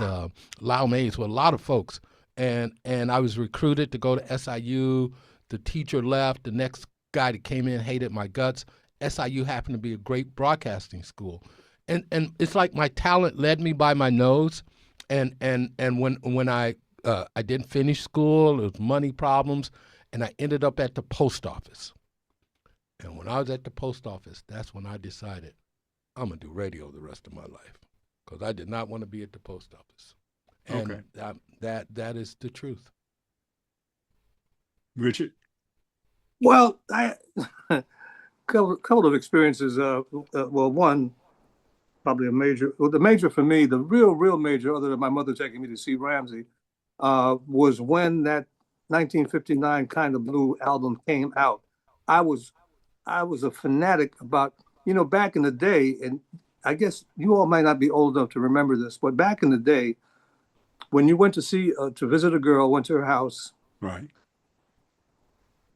Lyle Mays, with a lot of folks. And I was recruited to go to SIU. The teacher left. The next guy that came in hated my guts. SIU happened to be a great broadcasting school. And it's like my talent led me by my nose. And when I didn't finish school, there was money problems, and I ended up at the post office. And when I was at the post office, that's when I decided I'm gonna do radio the rest of my life, because I did not want to be at the post office. And that is the truth. Richard? Well, I couple of experiences. Well, one probably a major. Well, the major for me, the real major, other than my mother taking me to see Ramsey, was when that 1959 Kind of Blue album came out. I was a fanatic about, back in the day, and I guess you all might not be old enough to remember this, but back in the day, when you went to visit a girl, went to her house, right?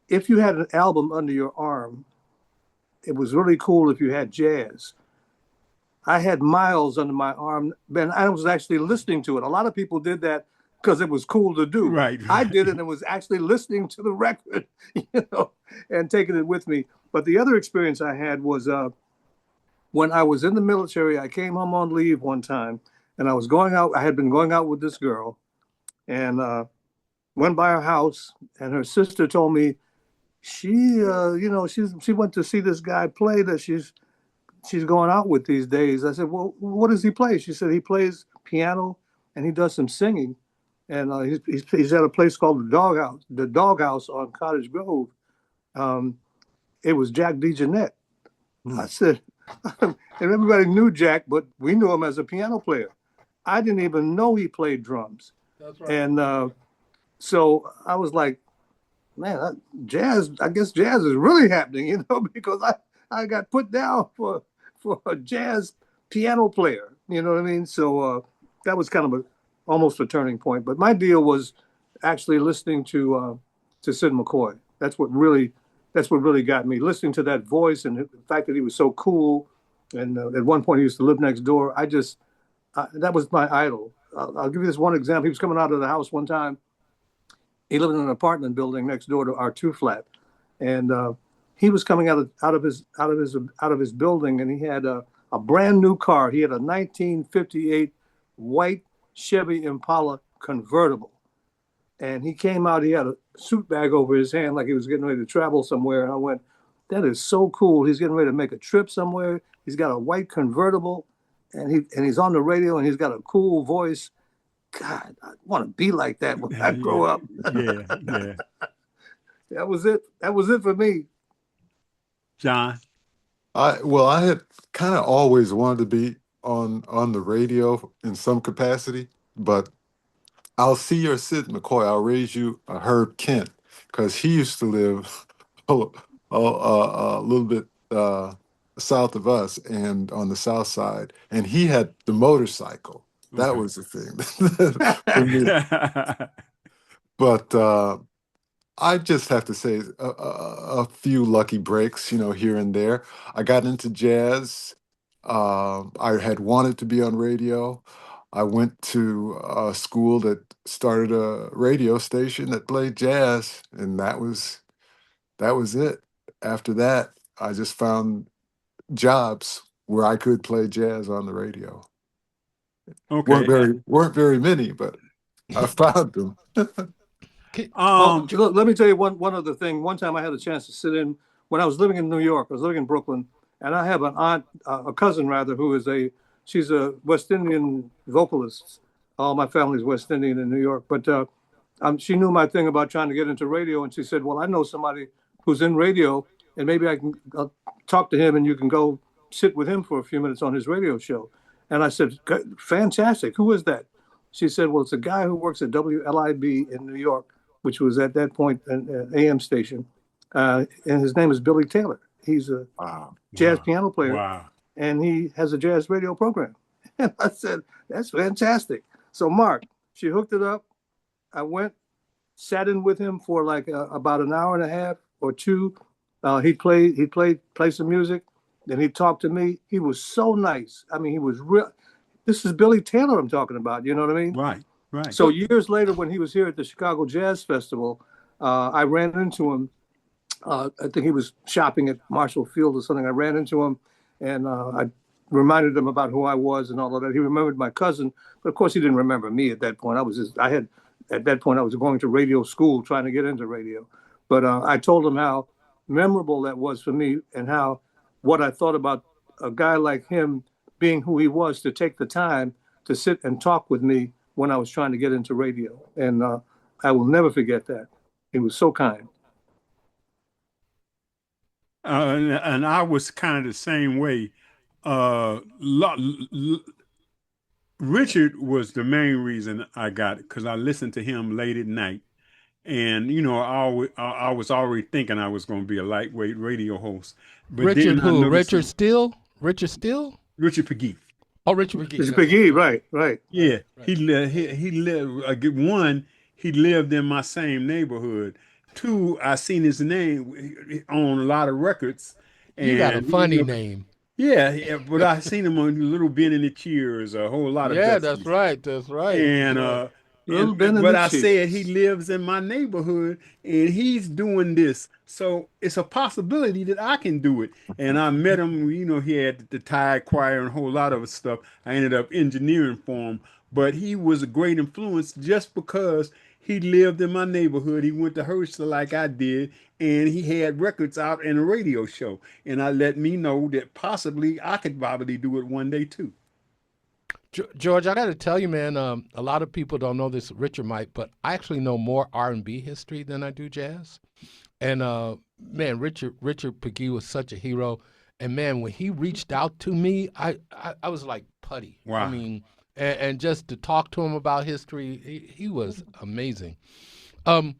If you had an album under your arm, it was really cool if you had jazz. I had Miles under my arm, and I was actually listening to it. A lot of people did that because it was cool to do. Right. I did it and was actually listening to the record, and taking it with me. But the other experience I had was when I was in the military. I came home on leave one time, and I was going out. I had been going out with this girl, and went by her house, and her sister told me she went to see this guy play that she's going out with these days. I said, well, what does he play? She said he plays piano and he does some singing, and he's at a place called the Doghouse on Cottage Grove. It was Jack DeJohnette. I said, and everybody knew Jack, but we knew him as a piano player. I didn't even know he played drums. That's right. And so I was like, man, I guess jazz is really happening, because I got put down for a jazz piano player, you know what I mean? So that was kind of almost a turning point. But my deal was actually listening to Sid McCoy. That's what really got me, listening to that voice and the fact that he was so cool. And at one point he used to live next door. That was my idol. I'll give you this one example. He was coming out of the house one time. He lived in an apartment building next door to our 2-flat, and he was coming out of his building, and he had a brand new car. He had a 1958 white Chevy Impala convertible, and he came out. He had a suit bag over his hand, like he was getting ready to travel somewhere. And I went, "That is so cool! He's getting ready to make a trip somewhere. He's got a white convertible, and he's on the radio, and he's got a cool voice." God, I want to be like that when I grow up. Yeah. That was it. That was it for me. John? I had kind of always wanted to be on the radio in some capacity, but I'll see your Sid McCoy. I'll raise you a Herb Kent, because he used to live a little bit south of us and on the south side, and he had the motorcycle. That was the thing for me. But I just have to say a few lucky breaks, here and there. I got into jazz. I had wanted to be on radio. I went to a school that started a radio station that played jazz, and that was it. After that, I just found jobs where I could play jazz on the radio. Okay. Weren't very many, but I found them. Let me tell you one other thing. One time I had a chance to sit in when I was living in New York. I was living in Brooklyn, and I have an aunt, a cousin rather, who is she's a West Indian vocalist. All my family's West Indian in New York, but she knew my thing about trying to get into radio, and she said, "Well, I know somebody who's in radio, and maybe I'll talk to him, and you can go sit with him for a few minutes on his radio show." And I said, "Fantastic. Who is that?" She said, "Well, it's a guy who works at WLIB in New York, which was at that point an AM station. And his name is Billy Taylor. He's a jazz piano player. Wow. And he has a jazz radio program." And I said, "That's fantastic." So, Mark, she hooked it up. I went, sat in with him for like about an hour and a half or two. He played some music. Then he talked to me. He was so nice. I mean, he was real. This is Billy Taylor I'm talking about. You know what I mean? Right, right. So years later, when he was here at the Chicago Jazz Festival, I ran into him. I think he was shopping at Marshall Field or something. I ran into him, and I reminded him about who I was and all of that. He remembered my cousin, but of course he didn't remember me at that point. At that point I was going to radio school, trying to get into radio. But I told him how memorable that was for me, and what I thought about a guy like him being who he was, to take the time to sit and talk with me when I was trying to get into radio. And I will never forget that. He was so kind. And I was kind of the same way. Richard was the main reason I got it, because I listened to him late at night. And I was already thinking I was going to be a lightweight radio host. But Richard then I who? noticed Richard Steele? Richard Steele? Richard McGee. Oh, Richard McGee. Mr. McGee, right. Yeah, Right. he lived. One, he lived in my same neighborhood. Two, I seen his name on a lot of records. You got a And funny name. yeah, but I seen him on Little Ben and the Cheers, a whole lot of Yeah, Dusties. that's right. That's right. And Little Ben and but the I Cheers. said he lives in my neighborhood and he's doing this, so it's a possibility that I can do it. And I met him. He had the Tide Choir and a whole lot of stuff. I ended up engineering for him, but he was a great influence just because he lived in my neighborhood. He went to Herschel like I did, and he had records out in a radio show. And I let me know that possibly I could probably do it one day too. George, I got to tell you, man, a lot of people don't know this, Richard might, but I actually know more R&B history than I do jazz. And, man, Richard McGee was such a hero. And, man, when he reached out to me, I was like putty. Wow. I mean, and just to talk to him about history, he was amazing. I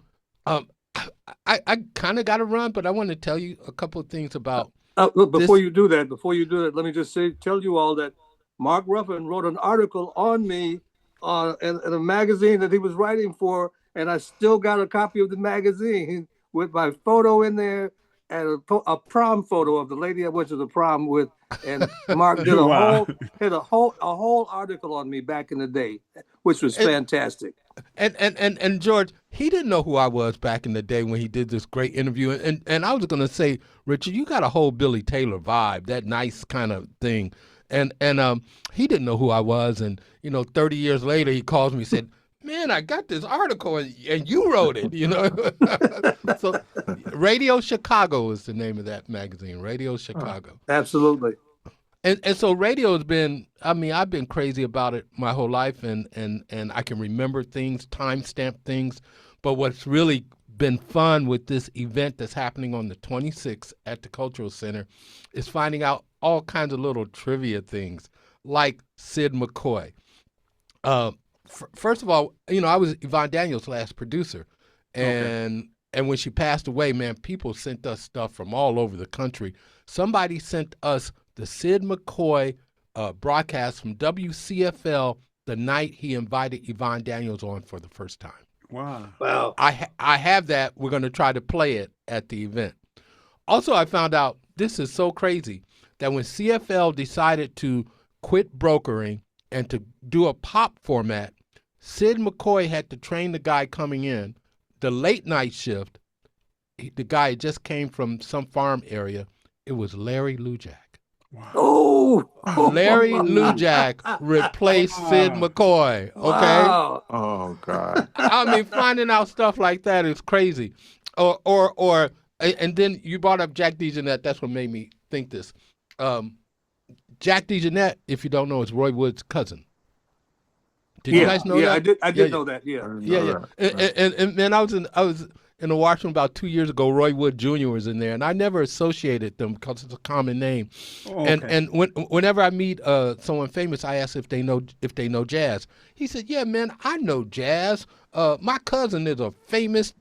kind of got to run, but I want to tell you a couple of things about Look, before you do that, let me just tell you all that Mark Ruffin wrote an article on me in a magazine that he was writing for, and I still got a copy of the magazine with my photo in there and a prom photo of the lady I went to the prom with. And Mark did Wow. a whole article on me back in the day, which was fantastic. And George, he didn't know who I was back in the day when he did this great interview. And I was going to say, Richard, you got a whole Billy Taylor vibe, that nice kind of thing. And he didn't know who I was. And, 30 years later, he calls me and said, man, I got this article and you wrote it, So Radio Chicago is the name of that magazine, Radio Chicago. Absolutely. And so radio has been, I've been crazy about it my whole life, and I can remember things, timestamp things. But what's really been fun with this event that's happening on the 26th at the Cultural Center is finding out all kinds of little trivia things, like Sid McCoy. First of all, I was Yvonne Daniels' last producer. And when she passed away, man, people sent us stuff from all over the country. Somebody sent us the Sid McCoy broadcast from WCFL the night he invited Yvonne Daniels on for the first time. Wow. I have that. We're going to try to play it at the event. Also, I found out, this is so crazy, that when CFL decided to quit brokering and to do a pop format, Sid McCoy had to train the guy coming in, the late night shift. The guy just came from some farm area. It was Larry Lujak. Wow. Oh, Larry Lujak replaced Sid McCoy. Okay. Wow. Oh God. Finding out stuff like that is crazy. And then you brought up Jack DeJohnette. That's what made me think this. Jack DeJohnette, if you don't know, is Roy Wood's cousin. Did you guys know that? I did know that. Yeah. Yeah. And then I was in the washroom about 2 years ago. Roy Wood Jr. was in there, and I never associated them because it's a common name. Oh, okay. And whenever I meet someone famous, I ask if they know jazz. He said, "Yeah, man, I know jazz. My cousin is a famous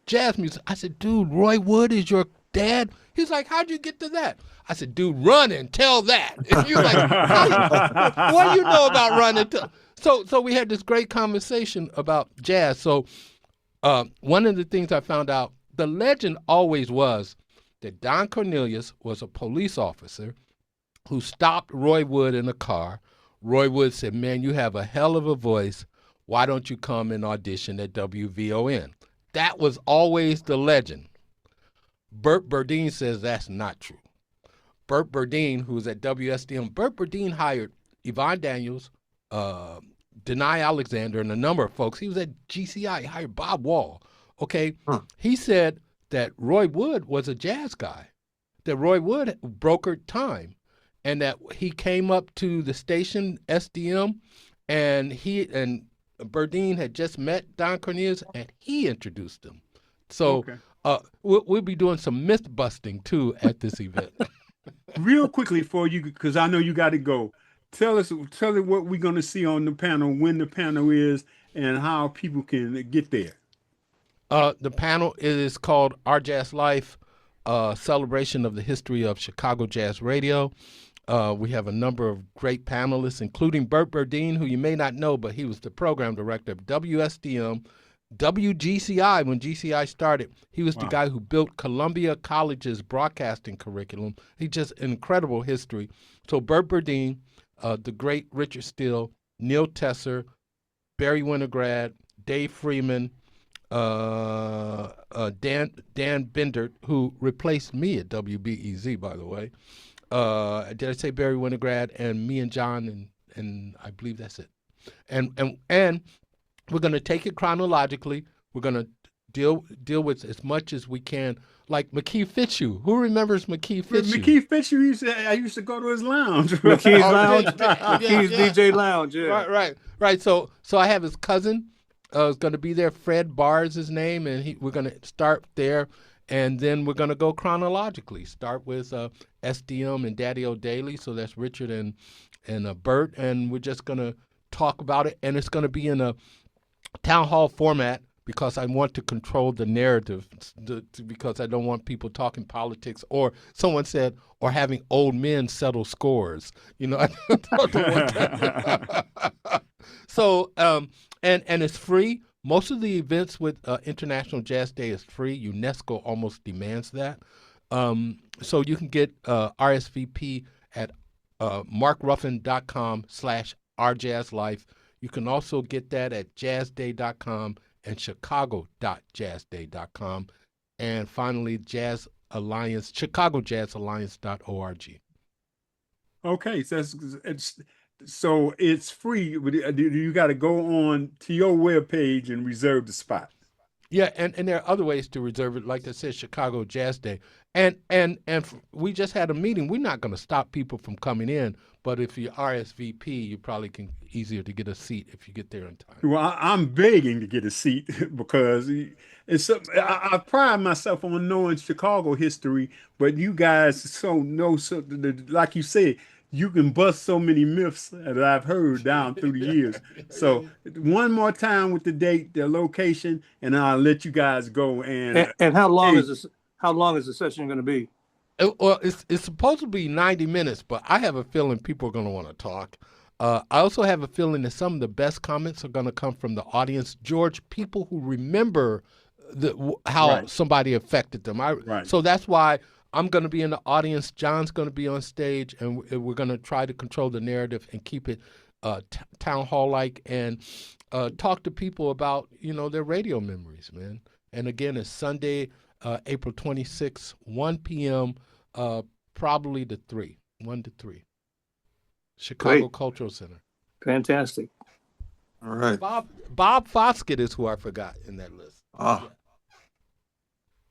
jazz musician." I said, "Dude, Roy Wood is your dad?" He's like, "How'd you get to that?" I said, "Dude, run and tell that." And you're like, "What do you know about run and tell?" So we had this great conversation about jazz. So One of the things I found out, the legend always was that Don Cornelius was a police officer who stopped Roy Wood in a car. Roy Wood said, "Man, you have a hell of a voice. Why don't you come and audition at WVON?" That was always the legend. Bert Burdine says that's not true. Bert Burdine, who was at WSDM, Bert Burdine hired Yvonne Daniels, uh, Denai Alexander, and a number of folks. He was at GCI. He hired Bob Wall. Okay. Huh. He said that Roy Wood was a jazz guy, that Roy Wood brokered time, and that he came up to the station, SDM, and he and Burdine had just met Don Cornelius, and he introduced him. So Okay. we'll be doing some myth busting too at this event. Real quickly for you, because I know you got to go. Tell us what we're going to see on the panel, when the panel is, and how people can get there. The panel is called Our Jazz Life, celebration of the history of Chicago jazz radio. We have a number of great panelists, including Bert Burdine, who you may not know, but he was the program director of WSDM, WGCI when GCI started. He was the Wow. guy who built Columbia College's broadcasting curriculum. He just incredible history. So Bert Burdine, the great Richard Steele, Neil Tesser, Barry Winograd, Dave Freeman, Dan Bendert, who replaced me at WBEZ, by the way. Did I say Barry Winograd and me and John and I believe that's it. And we're going to take it chronologically. We're going to deal with as much as we can. Like McKee Fitzhugh. Who remembers McKee Fitzhugh? McKee Fisher I used to go to his lounge. McKee's Oh, Lounge, yeah, McKee's yeah. DJ Lounge. Yeah. Right. So I have his cousin. Is going to be there. Fred Barr is his name, and we're going to start there, and then we're going to go chronologically. Start with SDM and Daddy O'Daly. So that's Richard and Bert, and we're just going to talk about it, and it's going to be in a town hall format because I want to control the narrative, because I don't want people talking politics, or someone said, or having old men settle scores. You know, I don't want that. So, and it's free. Most of the events with International Jazz Day is free. UNESCO almost demands that. So you can get RSVP at markruffin.com/ourjazzlife. You can also get that at jazzday.com and chicago.jazzday.com. And finally, Jazz Alliance, chicagojazzalliance.org. Okay, so it's free, but you got to go on to your webpage and reserve the spot. Yeah, and there are other ways to reserve it. Like I said, Chicago Jazz Day, and we just had a meeting. We're not going to stop people from coming in, but if you RSVP, you probably can easier to get a seat if you get there in time. Well, I'm begging to get a seat because I pride myself on knowing Chicago history, but you guys like you said, you can bust so many myths that I've heard down through the years. So one more time with the date, the location, and I'll let you guys go. And how long hey, is this? How long is the session going to be? Well, it's supposed to be 90 minutes, but I have a feeling people are going to want to talk. I also have a feeling that some of the best comments are going to come from the audience. George, people who remember how Right. somebody affected them. Right. So that's why I'm going to be in the audience. John's going to be on stage, and we're going to try to control the narrative and keep it town hall-like, and talk to people about, their radio memories, man. And again, it's Sunday, April 26th, 1 p.m., probably to 3, 1 to 3. Chicago Great. Cultural Center. Fantastic. All right. Bob Foskett is who I forgot in that list. Ah,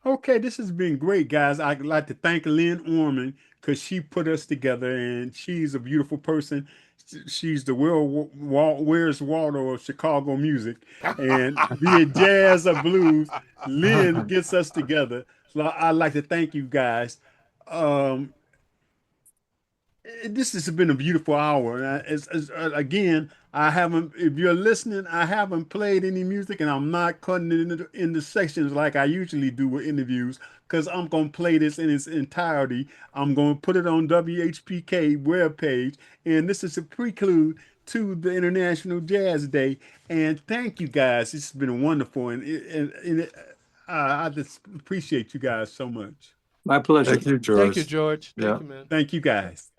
Okay, this has been great, guys. I'd like to thank Lynn Orman because she put us together, and she's a beautiful person. She's the Where's Waldo of Chicago music, and be it jazz or blues, Lynn gets us together. So I'd like to thank you guys. Um, this has been a beautiful hour. Again, I haven't. If you're listening, I haven't played any music, and I'm not cutting it into sections like I usually do with interviews, because I'm gonna play this in its entirety. I'm gonna put it on WHPK webpage, and this is a prelude to the International Jazz Day. And thank you guys. It's been wonderful. I just appreciate you guys so much. My pleasure. Thank you, Thank you, George. George. Yeah. Thank you, man. Thank you guys.